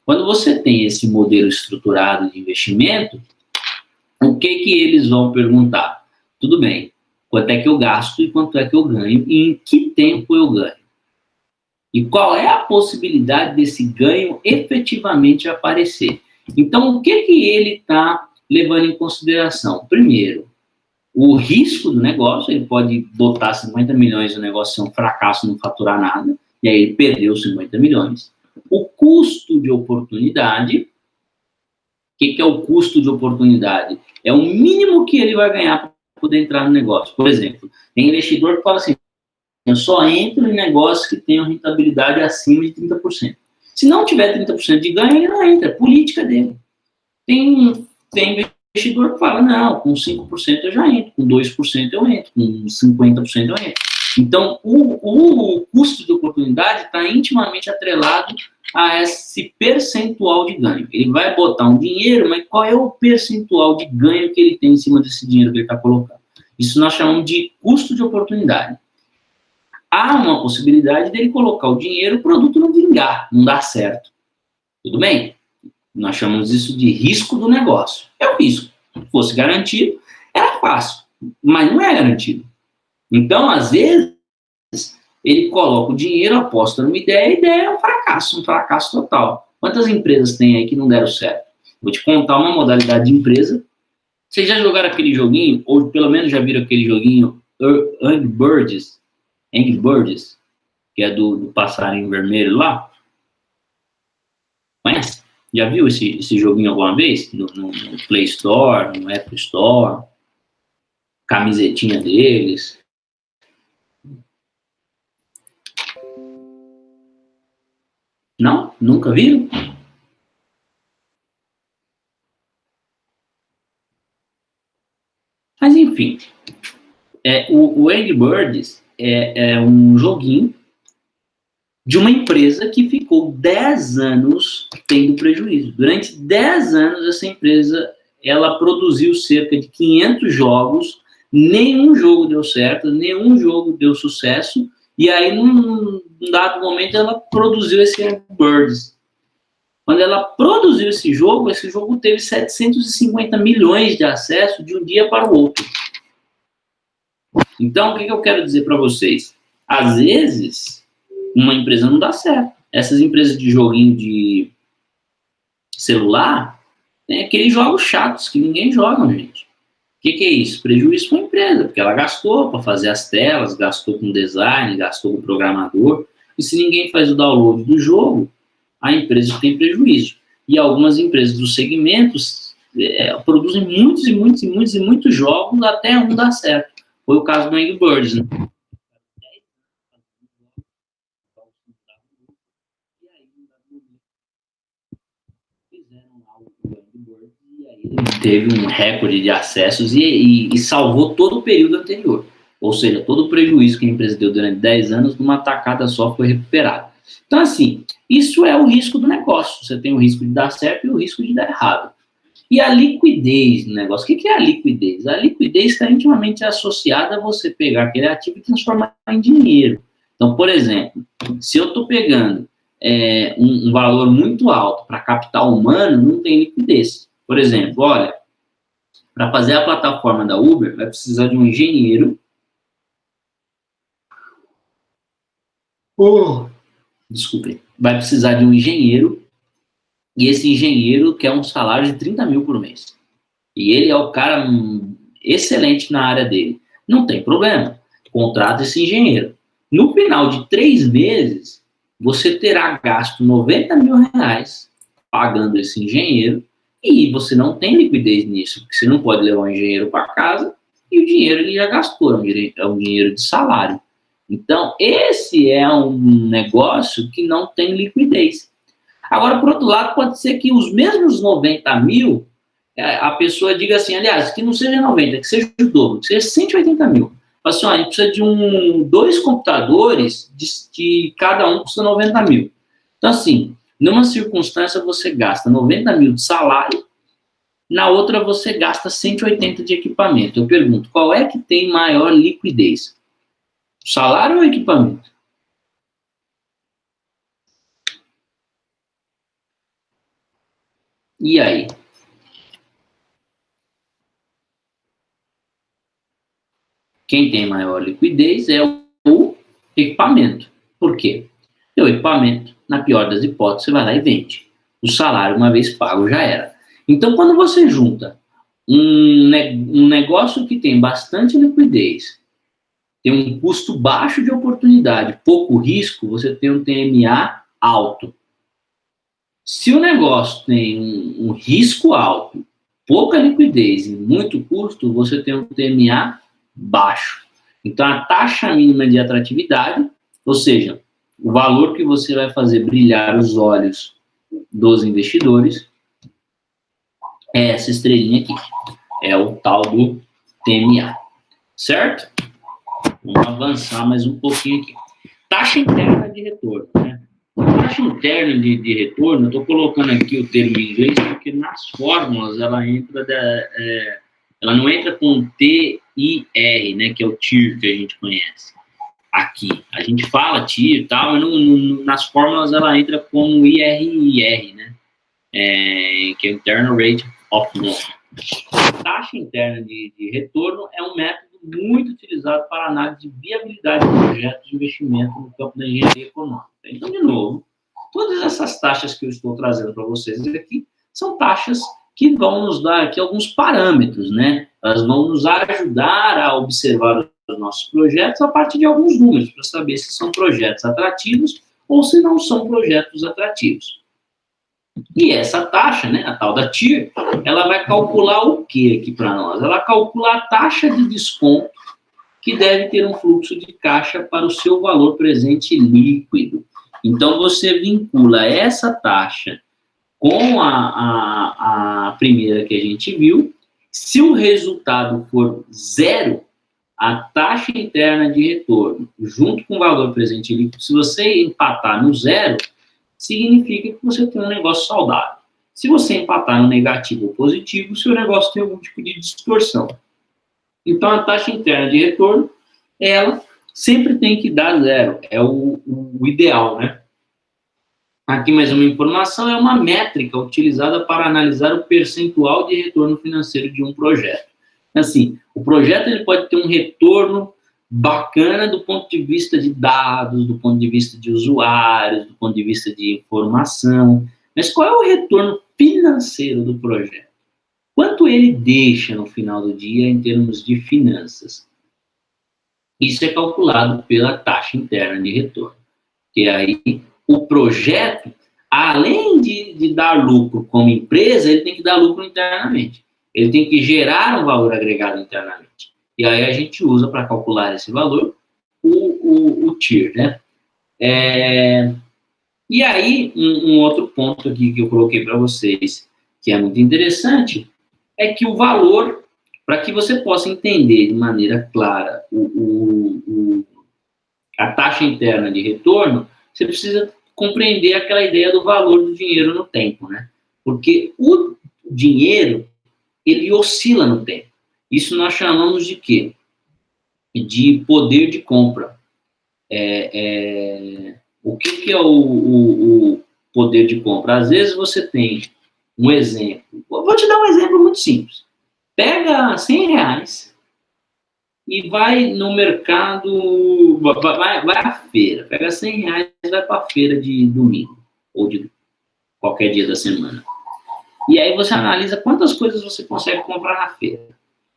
Quando você tem esse modelo estruturado de investimento, o que eles vão perguntar? Tudo bem, quanto é que eu gasto e quanto é que eu ganho e em que tempo eu ganho? E qual é a possibilidade desse ganho efetivamente aparecer? Então, o que ele está levando em consideração? Primeiro, o risco do negócio, ele pode botar 50 milhões e o negócio ser um fracasso, não faturar nada, e aí ele perdeu 50 milhões. O custo de oportunidade, o que é o custo de oportunidade? É o mínimo que ele vai ganhar para poder entrar no negócio. Por exemplo, tem investidor que fala assim, eu só entro em negócios que tenham rentabilidade acima de 30%. Se não tiver 30% de ganho, ele não entra, é política dele. Tem investidor que fala, não, com 5% eu já entro, com 2% eu entro, com 50% eu entro. Então, o custo de oportunidade está intimamente atrelado a esse percentual de ganho. Ele vai botar um dinheiro, mas qual é o percentual de ganho que ele tem em cima desse dinheiro que ele está colocando? Isso nós chamamos de custo de oportunidade. Há uma possibilidade dele colocar o dinheiro e o produto não vingar, não dar certo. Tudo bem? Nós chamamos isso de risco do negócio. É o risco. Se fosse garantido, era fácil, mas não é garantido. Então, às vezes, ele coloca o dinheiro, aposta numa ideia, a ideia é um fracasso total. Quantas empresas tem aí que não deram certo? Vou te contar uma modalidade de empresa. Vocês já jogaram aquele joguinho, ou pelo menos já viram aquele joguinho Angry Birds, que é do passarinho vermelho lá? Conhece? Já viu esse joguinho alguma vez? No Play Store, no Apple Store? Camisetinha deles? Não? Nunca viram? Mas enfim, o Angry Birds é um joguinho de uma empresa que ficou 10 anos tendo prejuízo. Durante 10 anos, essa empresa ela produziu cerca de 500 jogos, nenhum jogo deu certo, nenhum jogo deu sucesso, e aí, num dado momento, ela produziu esse Angry Birds. Quando ela produziu esse jogo teve 750 milhões de acessos de um dia para o outro. Então, o que eu quero dizer para vocês? Às vezes, uma empresa não dá certo. Essas empresas de joguinho de celular, Tem aqueles jogos chatos que ninguém joga, gente. O que é isso? Prejuízo para a empresa, porque ela gastou para fazer as telas, gastou com design, gastou com programador, e se ninguém faz o download do jogo, a empresa tem prejuízo. E algumas empresas dos segmentos produzem muitos jogos até um dar certo. Foi o caso do Angry Birds, né? Teve um recorde de acessos e salvou todo o período anterior. Ou seja, todo o prejuízo que a empresa deu durante 10 anos, numa tacada só foi recuperado. Então, assim, isso é o risco do negócio. Você tem o risco de dar certo e o risco de dar errado. E a liquidez do negócio. O que é a liquidez? A liquidez está intimamente associada a você pegar aquele ativo e transformar em dinheiro. Então, por exemplo, se eu estou pegando um valor muito alto para capital humano, não tem liquidez. Por exemplo, olha, para fazer a plataforma da Uber, vai precisar de um engenheiro. Desculpe. Vai precisar de um engenheiro, e esse engenheiro quer um salário de 30 mil por mês. E ele é o cara excelente na área dele. Não tem problema. Contrata esse engenheiro. No final de 3 meses, você terá gasto 90 mil reais pagando esse engenheiro, e você não tem liquidez nisso, porque você não pode levar o engenheiro para casa e o dinheiro ele já gastou, é um dinheiro de salário. Então, esse é um negócio que não tem liquidez. Agora, por outro lado, pode ser que os mesmos 90 mil, a pessoa diga assim, aliás, que não seja 90, que seja o dobro, que seja 180 mil. Assim, a gente precisa de 2 computadores, de cada um custa 90 mil. Então, assim, numa circunstância, você gasta 90 mil de salário, na outra você gasta 180 de equipamento. Eu pergunto, qual é que tem maior liquidez? O salário ou o equipamento? E aí? Quem tem maior liquidez é o equipamento. Por quê? O equipamento, na pior das hipóteses, você vai lá e vende. O salário, uma vez pago, já era. Então, quando você junta um negócio que tem bastante liquidez, tem um custo baixo de oportunidade, pouco risco, você tem um TMA alto. Se o negócio tem um risco alto, pouca liquidez e muito custo, você tem um TMA baixo. Então, a taxa mínima de atratividade, ou seja, o valor que você vai fazer brilhar os olhos dos investidores, é essa estrelinha aqui. É o tal do TMA. Certo? Vamos avançar mais um pouquinho aqui. Taxa interna de retorno. Né? Taxa interna de retorno, eu estou colocando aqui o termo em inglês, porque nas fórmulas ela não entra com TIR, né, que é o TIR que a gente conhece. Aqui, a gente fala TIR e tal, mas nas fórmulas ela entra como IRR, né, que é Internal Rate of Return. Taxa interna de retorno é um método muito utilizado para análise de viabilidade de projetos de investimento no campo da engenharia econômica. Então, de novo, todas essas taxas que eu estou trazendo para vocês aqui são taxas que vão nos dar aqui alguns parâmetros, né? Elas vão nos ajudar a observar os nossos projetos a partir de alguns números, para saber se são projetos atrativos ou se não são projetos atrativos. E essa taxa, né, a tal da TIR, ela vai calcular o que aqui para nós? Ela calcula a taxa de desconto que deve ter um fluxo de caixa para o seu valor presente líquido. Então, você vincula essa taxa com a primeira que a gente viu. Se o resultado for zero, a taxa interna de retorno, junto com o valor presente líquido, se você empatar no zero, significa que você tem um negócio saudável. Se você empatar no negativo ou positivo, o seu negócio tem algum tipo de distorção. Então, a taxa interna de retorno, ela sempre tem que dar zero. É o ideal, né? Aqui mais uma informação, é uma métrica utilizada para analisar o percentual de retorno financeiro de um projeto. Assim, o projeto ele pode ter um retorno bacana do ponto de vista de dados, do ponto de vista de usuários, do ponto de vista de informação, mas qual é o retorno financeiro do projeto. Quanto ele deixa no final do dia em termos de finanças? Isso é calculado pela taxa interna de retorno. Que aí o projeto, além de dar lucro como empresa, ele tem que dar lucro internamente. Ele tem que gerar um valor agregado internamente. E aí a gente usa para calcular esse valor o TIR, né? E aí, um outro ponto aqui que eu coloquei para vocês, que é muito interessante, é que o valor, para que você possa entender de maneira clara a taxa interna de retorno, você precisa compreender aquela ideia do valor do dinheiro no tempo, né? Porque o dinheiro, ele oscila no tempo. Isso nós chamamos de quê? De poder de compra. O que é o poder de compra? Às vezes você tem um exemplo. Vou te dar um exemplo muito simples. Pega R$100 e vai no mercado, vai à feira. Pega R$100 e vai para a feira de domingo ou de qualquer dia da semana. E aí você analisa quantas coisas você consegue comprar na feira.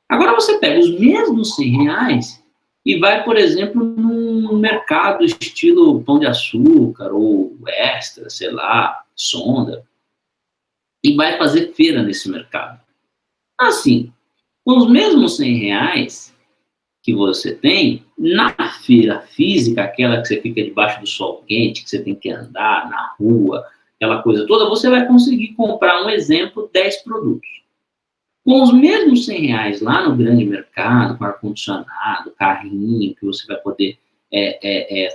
Agora você pega os mesmos R$100 e vai, por exemplo, num mercado estilo Pão de Açúcar ou Extra, sei lá, Sonda, e vai fazer feira nesse mercado. Assim, com os mesmos R$100 que você tem, na feira física, aquela que você fica debaixo do sol quente, que você tem que andar na rua, aquela coisa toda, você vai conseguir comprar, um exemplo, 10 produtos. Com os mesmos R$100 lá no grande mercado, com ar-condicionado, carrinho, que você vai poder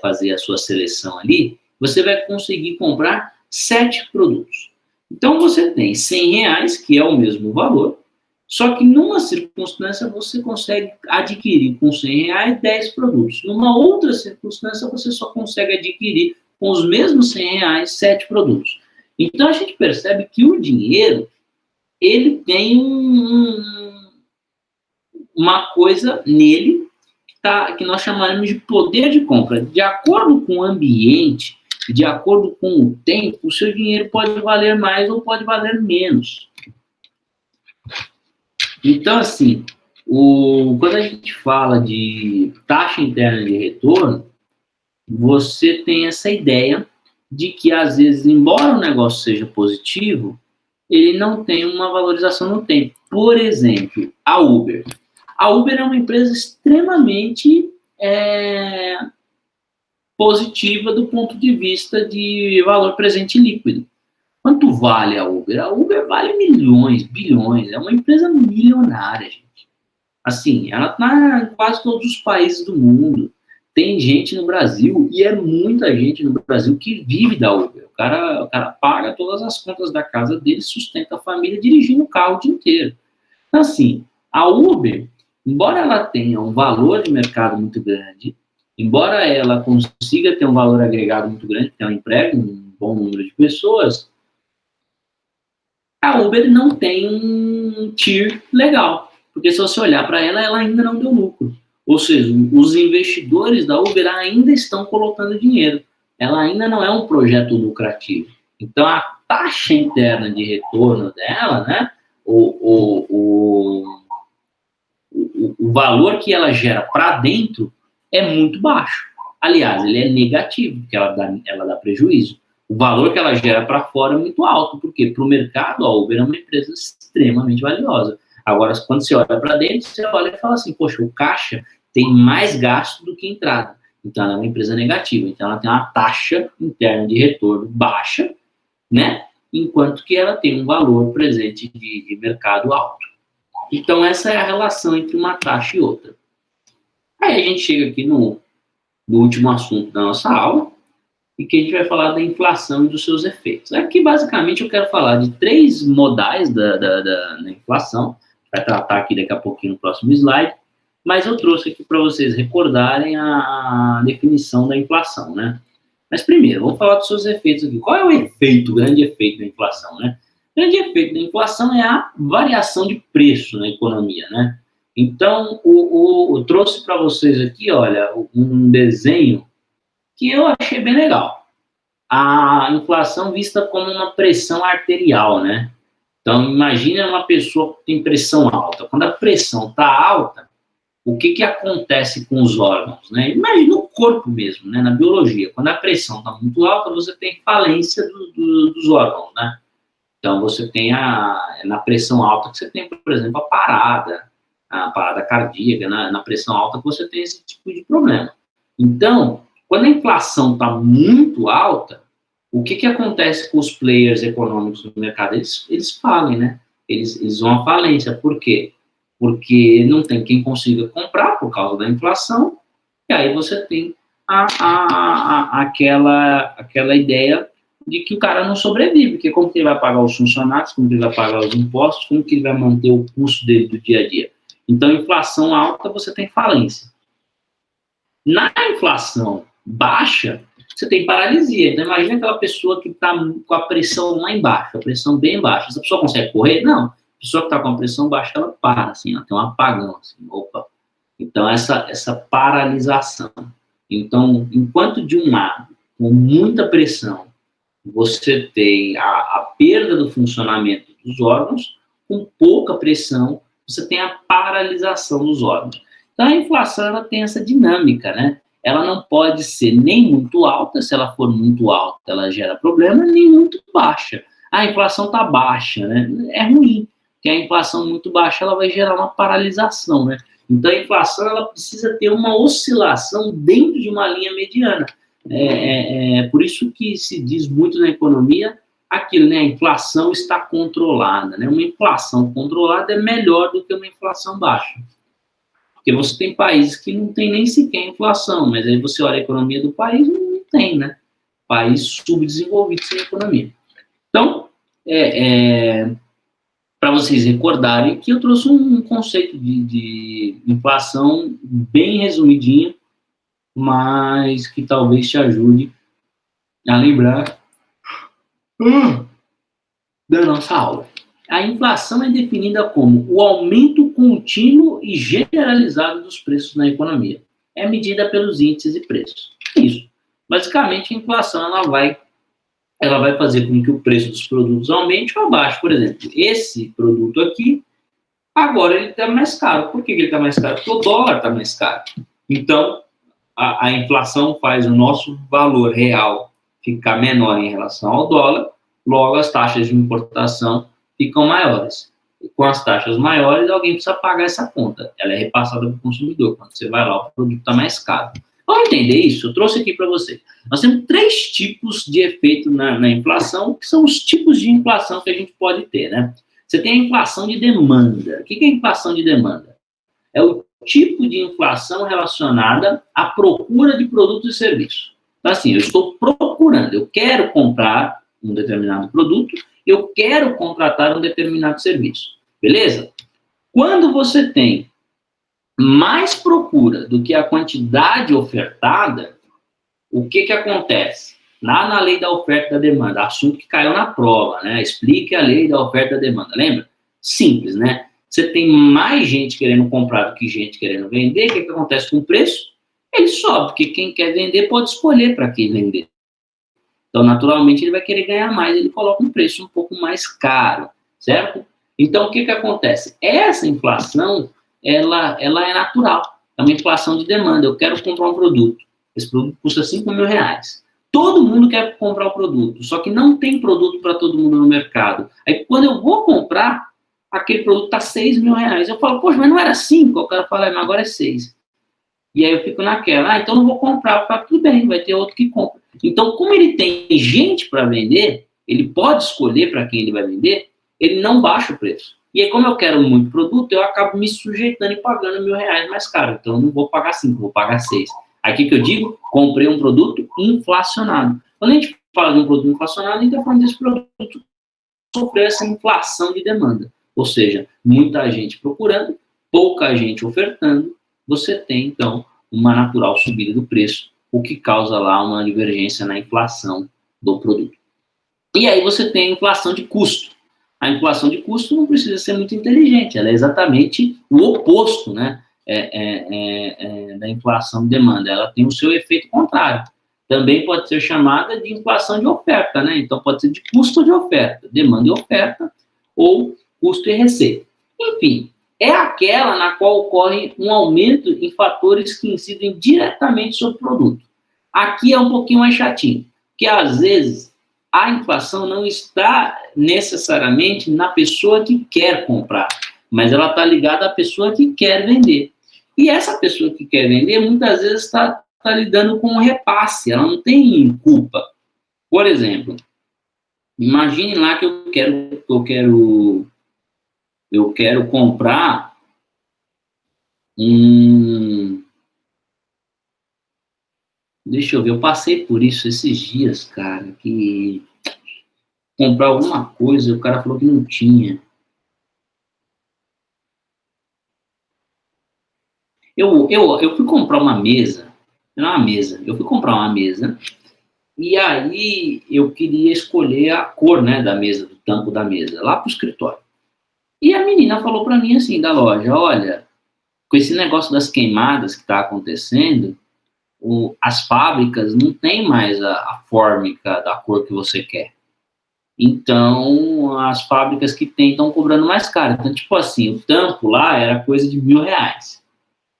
fazer a sua seleção ali, você vai conseguir comprar 7 produtos. Então você tem R$100, que é o mesmo valor, só que numa circunstância você consegue adquirir com R$100 10 produtos. Numa outra circunstância você só consegue adquirir com os mesmos R$100 7 produtos. Então a gente percebe que o dinheiro, ele tem uma coisa nele que nós chamaremos de poder de compra. De acordo com o ambiente, de acordo com o tempo, o seu dinheiro pode valer mais ou pode valer menos. Então, assim, quando a gente fala de taxa interna de retorno, você tem essa ideia de que, às vezes, embora o negócio seja positivo, ele não tem uma valorização no tempo. Por exemplo, a Uber. A Uber é uma empresa extremamente positiva do ponto de vista de valor presente líquido. Quanto vale a Uber? A Uber vale milhões, bilhões. É uma empresa milionária, gente. Assim, ela está em quase todos os países do mundo. Tem gente no Brasil, e é muita gente no Brasil que vive da Uber. O cara paga todas as contas da casa dele, sustenta a família dirigindo o carro o dia inteiro. Então, assim, a Uber, embora ela tenha um valor de mercado muito grande, embora ela consiga ter um valor agregado muito grande, porque ela emprega um bom número de pessoas, a Uber não tem um TIR legal. Porque se você olhar para ela, ela ainda não deu lucro. Ou seja, os investidores da Uber ainda estão colocando dinheiro. Ela ainda não é um projeto lucrativo. Então, a taxa interna de retorno dela, né, o valor que ela gera para dentro é muito baixo. Aliás, ele é negativo, porque ela dá prejuízo. O valor que ela gera para fora é muito alto, porque para o mercado a Uber é uma empresa extremamente valiosa. Agora, quando você olha para dentro, você olha e fala assim, poxa, o caixa tem mais gasto do que entrada. Então, ela é uma empresa negativa. Então, ela tem uma taxa interna de retorno baixa, né? Enquanto que ela tem um valor presente de mercado alto. Então, essa é a relação entre uma taxa e outra. Aí a gente chega aqui no último assunto da nossa aula, e que a gente vai falar da inflação e dos seus efeitos. Aqui, basicamente, eu quero falar de 3 modais da inflação, vai tratar aqui daqui a pouquinho no próximo slide, mas eu trouxe aqui para vocês recordarem a definição da inflação, né? Mas primeiro, vamos falar dos seus efeitos aqui. Qual é o efeito, o grande efeito da inflação, né? O grande efeito da inflação é a variação de preço na economia, né? Então, eu trouxe para vocês aqui, olha, um desenho que eu achei bem legal. A inflação vista como uma pressão arterial, né? Então, imagina uma pessoa que tem pressão alta. Quando a pressão está alta, o que acontece com os órgãos, né? Imagina o corpo mesmo, né? Na biologia. Quando a pressão está muito alta, você tem falência dos órgãos, né? Então, você tem na pressão alta que você tem, por exemplo, a parada cardíaca, na pressão alta que você tem esse tipo de problema. Então, quando a inflação está muito alta, o que acontece com os players econômicos do mercado? Eles falem, né? Eles vão à falência. Por quê? Porque não tem quem consiga comprar por causa da inflação, e aí você tem aquela ideia de que o cara não sobrevive, porque como que ele vai pagar os funcionários, como que ele vai pagar os impostos, como que ele vai manter o custo dele do dia a dia. Então, inflação alta, você tem falência. Na inflação baixa, você tem paralisia. Então, imagina aquela pessoa que está com a pressão lá embaixo, a pressão bem baixa. Essa pessoa consegue correr? Não. A pessoa que está com a pressão baixa, ela para, assim, ela tem um apagão, assim, opa. Então, essa paralisação. Então, enquanto de um lado, com muita pressão, você tem a perda do funcionamento dos órgãos, com pouca pressão, você tem a paralisação dos órgãos. Então, a inflação, ela tem essa dinâmica, né? Ela não pode ser nem muito alta, se ela for muito alta, ela gera problema, nem muito baixa. A inflação está baixa, né? É ruim, porque a inflação muito baixa, ela vai gerar uma paralisação, né? Então, a inflação, ela precisa ter uma oscilação dentro de uma linha mediana. Por isso que se diz muito na economia aquilo, né? A inflação está controlada, né? Uma inflação controlada é melhor do que uma inflação baixa. Porque você tem países que não tem nem sequer inflação, mas aí você olha a economia do país, não tem, né? País subdesenvolvido sem economia. Então, para vocês recordarem que eu trouxe um conceito de inflação bem resumidinho, mas que talvez te ajude a lembrar da nossa aula. A inflação é definida como o aumento contínuo e generalizado dos preços na economia. É medida pelos índices e preços. É isso. Basicamente, a inflação ela vai fazer com que o preço dos produtos aumente ou abaixe. Por exemplo, esse produto aqui, agora ele está mais caro. Por que ele está mais caro? Porque o dólar está mais caro. Então, a inflação faz o nosso valor real ficar menor em relação ao dólar, logo as taxas de importação ficam maiores. E com as taxas maiores, alguém precisa pagar essa conta. Ela é repassada para o consumidor. Quando você vai lá, o produto está mais caro. Vamos entender isso? Eu trouxe aqui para você. Nós temos 3 tipos de efeito na inflação, que são os tipos de inflação que a gente pode ter, né? Você tem a inflação de demanda. O que é a inflação de demanda? É o tipo de inflação relacionada à procura de produtos e serviços. Então, assim, eu estou procurando, eu quero comprar um determinado produto, eu quero contratar um determinado serviço. Beleza? Quando você tem mais procura do que a quantidade ofertada, o que acontece? Lá na lei da oferta e da demanda, assunto que caiu na prova, né? Explique a lei da oferta e da demanda. Lembra? Simples, né? Você tem mais gente querendo comprar do que gente querendo vender, o que acontece com o preço? Ele sobe, porque quem quer vender pode escolher para quem vender. Então, naturalmente, ele vai querer ganhar mais, ele coloca um preço um pouco mais caro, certo? Então, o que acontece? Essa inflação, ela é natural, é uma inflação de demanda. Eu quero comprar um produto, esse produto custa R$5.000. Todo mundo quer comprar o produto, só que não tem produto para todo mundo no mercado. Aí, quando eu vou comprar, aquele produto está R$6.000. Eu falo, poxa, mas não era 5? O cara fala, mas agora é 6. E aí eu fico naquela, então não vou comprar, tudo bem, vai ter outro que compra. Então, como ele tem gente para vender, ele pode escolher para quem ele vai vender, ele não baixa o preço. E aí, como eu quero muito produto, eu acabo me sujeitando e pagando R$1.000 mais caro. Então, eu não vou pagar 5, vou pagar 6. Aí, o que eu digo? Comprei um produto inflacionado. Quando a gente fala de um produto inflacionado, a gente está falando desse produto sofrer essa inflação de demanda. Ou seja, muita gente procurando, pouca gente ofertando, você tem, então, uma natural subida do preço, o que causa lá uma divergência na inflação do produto. E aí você tem a inflação de custo. A inflação de custo não precisa ser muito inteligente, ela é exatamente o oposto, né, da inflação de demanda. Ela tem o seu efeito contrário. Também pode ser chamada de inflação de oferta, né? Então pode ser de custo ou de oferta, demanda e oferta, ou custo e receita. Enfim, é aquela na qual ocorre um aumento em fatores que incidem diretamente sobre o produto. Aqui é um pouquinho mais chatinho, porque às vezes a inflação não está necessariamente na pessoa que quer comprar, mas ela está ligada à pessoa que quer vender. E essa pessoa que quer vender, muitas vezes está lidando com um repasse, ela não tem culpa. Por exemplo, imagine lá que eu quero comprar Deixa eu ver, eu passei por isso esses dias, cara, que comprar alguma coisa, o cara falou que não tinha. Eu fui comprar uma mesa, eu fui comprar uma mesa, e aí eu queria escolher a cor, né, da mesa, do tampo da mesa, lá pro escritório. E a menina falou para mim assim, da loja, olha, com esse negócio das queimadas que está acontecendo, as fábricas não têm mais a fórmica da cor que você quer. Então, as fábricas que tem estão cobrando mais caro. Então, tipo assim, o tampo lá era coisa de R$1.000.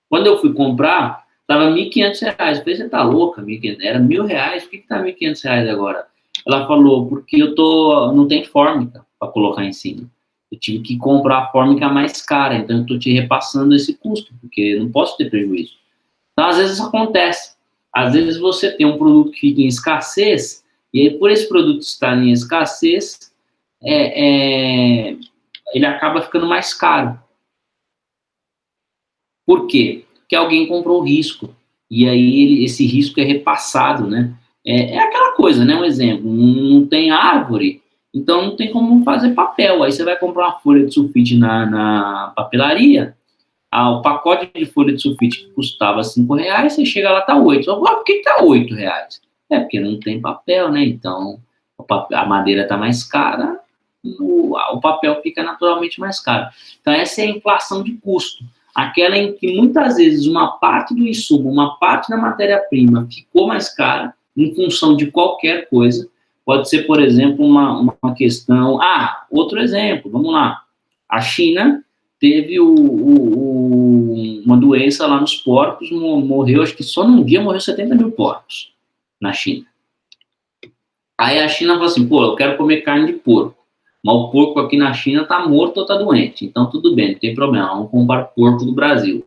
Quando eu fui comprar, estava R$1.500. Eu falei, você tá louca? 1.500? Era R$1.000, por que tá R$1.500 agora? Ela falou, porque não tem fórmica para colocar em cima. Eu tive que comprar a fórmica mais cara, então eu estou te repassando esse custo, porque eu não posso ter prejuízo. Então, às vezes acontece. Às vezes você tem um produto que fica em escassez, e aí por esse produto estar em escassez, ele acaba ficando mais caro. Por quê? Porque alguém comprou o risco, e aí esse risco é repassado, né? É aquela coisa, né? Um exemplo, não tem árvore, então não tem como fazer papel. Aí você vai comprar uma folha de sulfite na papelaria, o pacote de folha de sulfite que custava R$5, você chega lá, tá 8. Agora, por que tá R$8? É porque não tem papel, né? Então, a madeira tá mais cara, o papel fica naturalmente mais caro. Então, essa é a inflação de custo. Aquela em que muitas vezes uma parte do insumo, uma parte da matéria-prima ficou mais cara em função de qualquer coisa. Pode ser, por exemplo, uma questão... outro exemplo, vamos lá. A China teve uma doença lá nos porcos, morreu, acho que só num dia morreu 70 mil porcos na China. Aí a China falou assim, eu quero comer carne de porco, mas o porco aqui na China tá morto ou tá doente, então tudo bem, não tem problema, vamos comprar porco do Brasil.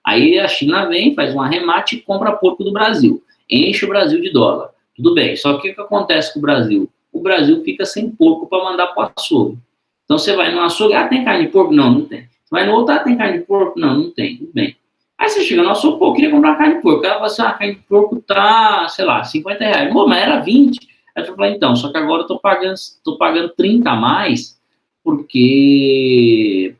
Aí a China vem, faz um arremate e compra porco do Brasil, enche o Brasil de dólar, tudo bem, só que o que acontece com o Brasil? O Brasil fica sem porco para mandar para o açougue. Então você vai no açougue, tem carne de porco? Não, não tem. Você vai no outro, tem carne de porco? Não, não tem, tudo bem. Aí você chega no açougue, eu queria comprar carne de porco. O cara fala assim, a carne de porco tá, sei lá, R$50. Mas era 20. Aí eu falei, então, só que agora eu tô pagando 30 a mais, por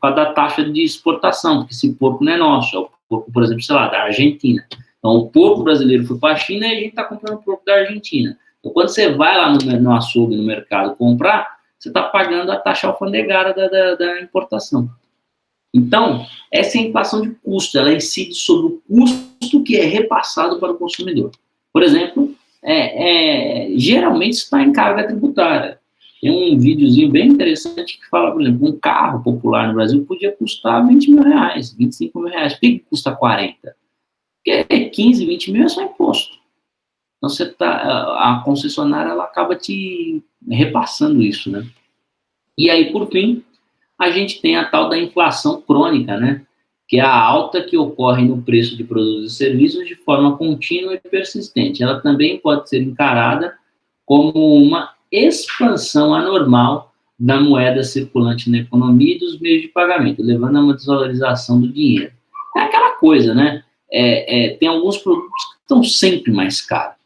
causa da taxa de exportação, porque esse porco não é nosso, é o porco, por exemplo, sei lá, da Argentina. Então o porco brasileiro foi para a China e a gente está comprando porco da Argentina. Então quando você vai lá no açougue, no mercado, comprar, você está pagando a taxa alfandegária da importação. Então, essa é a inflação de custo, ela incide sobre o custo que é repassado para o consumidor. Por exemplo, geralmente isso está em carga tributária. Tem um videozinho bem interessante que fala, por exemplo, um carro popular no Brasil podia custar R$20 mil, R$25 mil. Por que custa 40? Porque 15, 20 mil é só imposto. Então, a concessionária ela acaba te repassando isso, né? E aí, por fim, a gente tem a tal da inflação crônica, né? Que é a alta que ocorre no preço de produtos e serviços de forma contínua e persistente. Ela também pode ser encarada como uma expansão anormal da moeda circulante na economia e dos meios de pagamento, levando a uma desvalorização do dinheiro. É aquela coisa, né? Tem alguns produtos que estão sempre mais caros.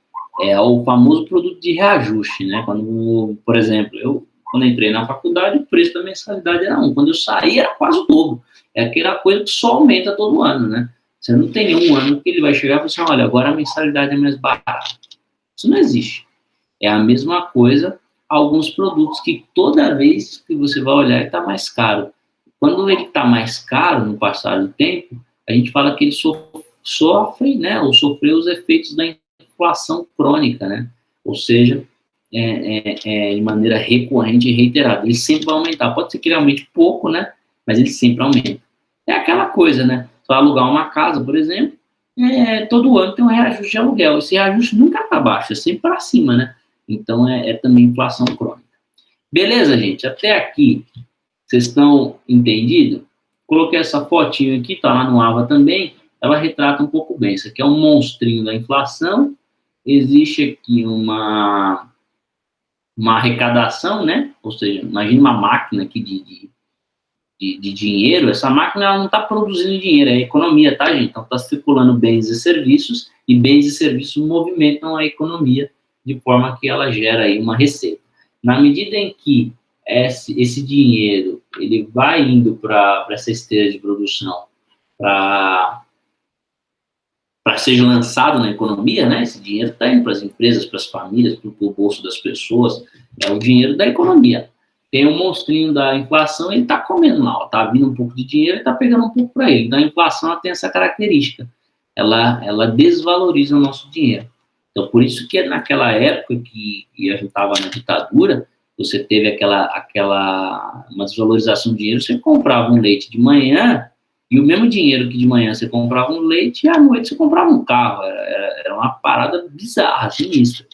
É o famoso produto de reajuste, né? Quando, por exemplo, quando entrei na faculdade, o preço da mensalidade era 1. Quando eu saí, era quase o dobro. É aquela coisa que só aumenta todo ano, né? Você não tem nenhum ano que ele vai chegar e falar assim, olha, agora a mensalidade é mais barata. Isso não existe. É a mesma coisa, alguns produtos que toda vez que você vai olhar, ele está mais caro. Quando ele está mais caro no passar do tempo, a gente fala que ele sofre, né? Ou sofreu os efeitos da inflação crônica, né? Ou seja, de maneira recorrente e reiterada. Ele sempre vai aumentar. Pode ser que ele aumente pouco, né? Mas ele sempre aumenta. É aquela coisa, né? Você vai alugar uma casa, por exemplo, todo ano tem um reajuste de aluguel. Esse reajuste nunca está baixo, é sempre para cima, né? Então, é também inflação crônica. Beleza, gente? Até aqui, vocês estão entendidos? Coloquei essa fotinho aqui, tá lá no AVA também, ela retrata um pouco bem. Isso aqui é um monstrinho da inflação. Existe aqui uma arrecadação, né? Ou seja, imagine uma máquina aqui de dinheiro. Essa máquina ela não está produzindo dinheiro, é a economia, tá, gente? Então está circulando bens e bens e serviços movimentam a economia de forma que ela gera aí uma receita. Na medida em que esse dinheiro ele vai indo para essa esteira de produção para ser lançado na economia, né? Esse dinheiro está indo para as empresas, para as famílias, para o bolso das pessoas, é o dinheiro da economia. Tem um monstrinho da inflação, ele está comendo mal, está vindo um pouco de dinheiro e está pegando um pouco para ele. Então a inflação ela tem essa característica, ela desvaloriza o nosso dinheiro. Então por isso que naquela época que a gente estava na ditadura, você teve uma desvalorização do dinheiro, você comprava um leite de manhã, e o mesmo dinheiro que de manhã você comprava um leite, e à noite você comprava um carro. Era uma parada bizarra, sinistra.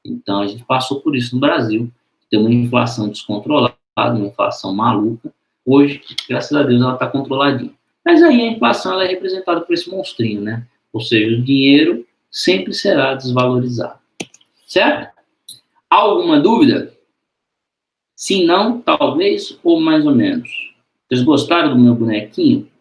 Então a gente passou por isso no Brasil. Tem uma inflação descontrolada, uma inflação maluca. Hoje, graças a Deus, ela está controladinha. Mas aí a inflação ela é representada por esse monstrinho, né? Ou seja, o dinheiro sempre será desvalorizado. Certo? Alguma dúvida? Se não, talvez, ou mais ou menos. Vocês gostaram do meu bonequinho?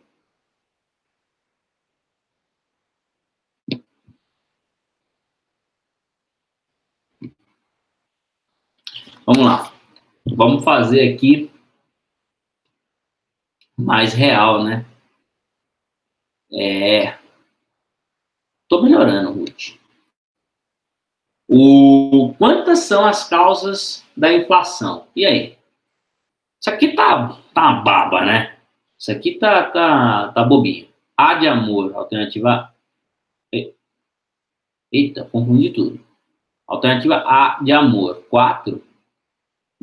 Vamos lá. Vamos fazer aqui mais real, né? Tô melhorando, Ruth. Quantas são as causas da inflação? E aí? Isso aqui tá uma baba, né? Isso aqui tá bobinho. A de amor, alternativa... Eita, confundi tudo. Alternativa A de amor, 4.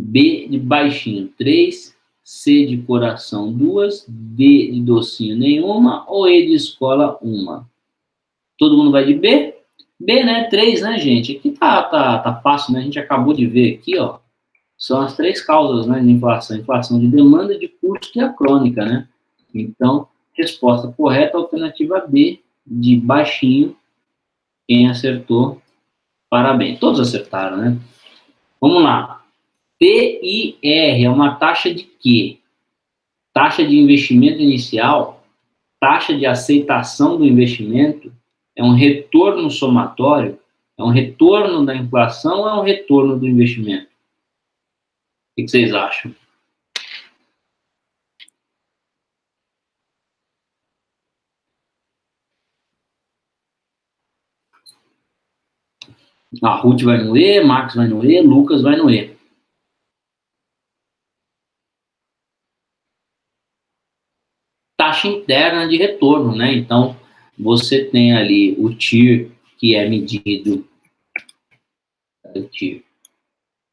B de baixinho, 3. C de coração, 2. D de docinho, nenhuma. Ou E de escola, 1. Todo mundo vai de B? B, né? 3, né, gente? Aqui tá fácil, né? A gente acabou de ver aqui, ó. São as 3 causas, né, de inflação. Inflação de demanda, de custo e a crônica, né? Então, resposta correta, alternativa B, de baixinho. Quem acertou, parabéns. Todos acertaram, né? Vamos lá. TIR é uma taxa de quê? Taxa de investimento inicial, taxa de aceitação do investimento, é um retorno somatório, é um retorno da inflação ou é um retorno do investimento? O que vocês acham? A Ruth vai no E, Marcos vai no E, Lucas vai no E. Taxa interna de retorno, né? Então, você tem ali o TIR, que é medido. Cadê o TIR?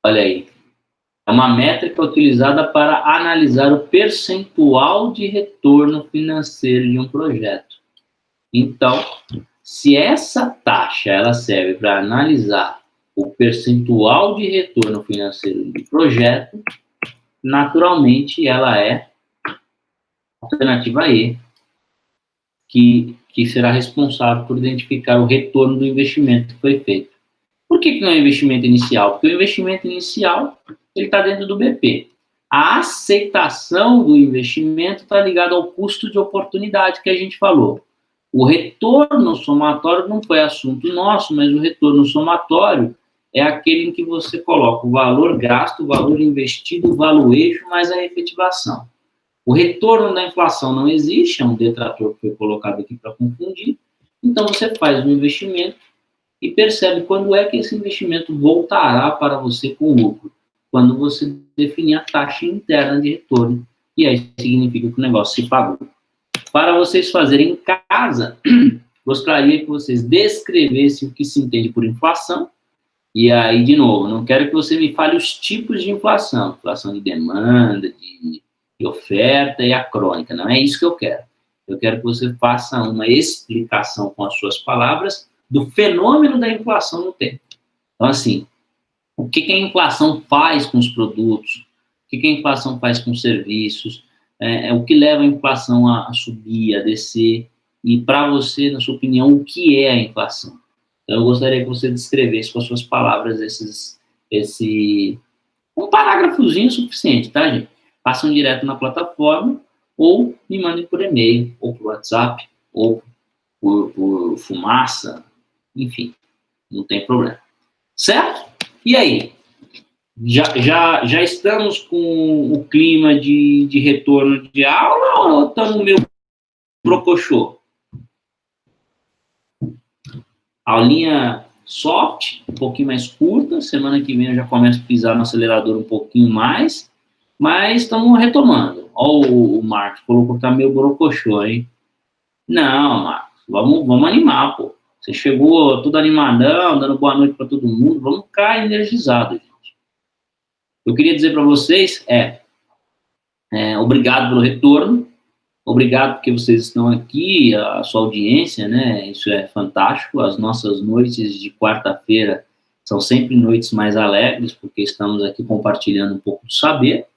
Olha aí. É uma métrica utilizada para analisar o percentual de retorno financeiro de um projeto. Então, se essa taxa ela serve para analisar o percentual de retorno financeiro do projeto, naturalmente ela é alternativa E, que será responsável por identificar o retorno do investimento que foi feito. Por que não é investimento inicial? Porque o investimento inicial ele está dentro do BP. A aceitação do investimento está ligada ao custo de oportunidade que a gente falou. O retorno somatório não foi assunto nosso, mas o retorno somatório é aquele em que você coloca o valor gasto, o valor investido, o valuation, mais a efetivação. O retorno da inflação não existe, é um detrator que foi colocado aqui para confundir. Então você faz um investimento e percebe quando é que esse investimento voltará para você com lucro. Quando você definir a taxa interna de retorno. E aí significa que o negócio se pagou. Para vocês fazerem em casa, gostaria que vocês descrevessem o que se entende por inflação E aí, de novo, não quero que você me fale os tipos de inflação. Inflação de demanda, de oferta e a crônica. Não é isso que eu quero. Eu quero que você faça uma explicação com as suas palavras do fenômeno da inflação no tempo. Então, assim, o que a inflação faz com os produtos? O que a inflação faz com os serviços? O que leva a inflação a subir, a descer? E, para você, na sua opinião, o que é a inflação? Então, eu gostaria que você descrevesse com as suas palavras um parágrafozinho suficiente, tá, gente? Passam direto na plataforma ou me mandem por e-mail, ou por WhatsApp, ou por fumaça, enfim, não tem problema. Certo? E aí? Já estamos com o clima de retorno de aula ou estamos meio brocochô? Aulinha soft, um pouquinho mais curta. Semana que vem eu já começo a pisar no acelerador um pouquinho mais, mas estamos retomando. Olha o Marcos, colocou que tá meio brocochô, hein? Não, Marcos, vamos animar, pô. Você chegou todo animadão, dando boa noite para todo mundo, vamos ficar energizado, gente. Eu queria dizer para vocês, obrigado pelo retorno, obrigado porque vocês estão aqui, a sua audiência, né? Isso é fantástico. As nossas noites de quarta-feira são sempre noites mais alegres, porque estamos aqui compartilhando um pouco do saber.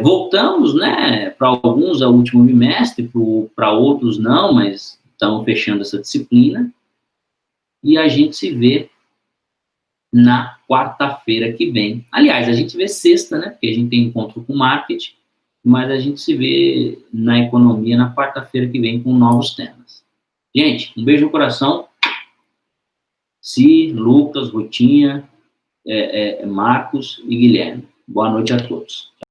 Voltamos, né? Para alguns ao último bimestre, para outros não, mas estamos fechando essa disciplina. E a gente se vê na quarta-feira que vem. Aliás, a gente vê sexta, né? Porque a gente tem encontro com marketing, mas a gente se vê na economia na quarta-feira que vem com novos temas. Gente, um beijo no coração. Si, Lucas, Rutinha, Marcos e Guilherme. Boa noite a todos.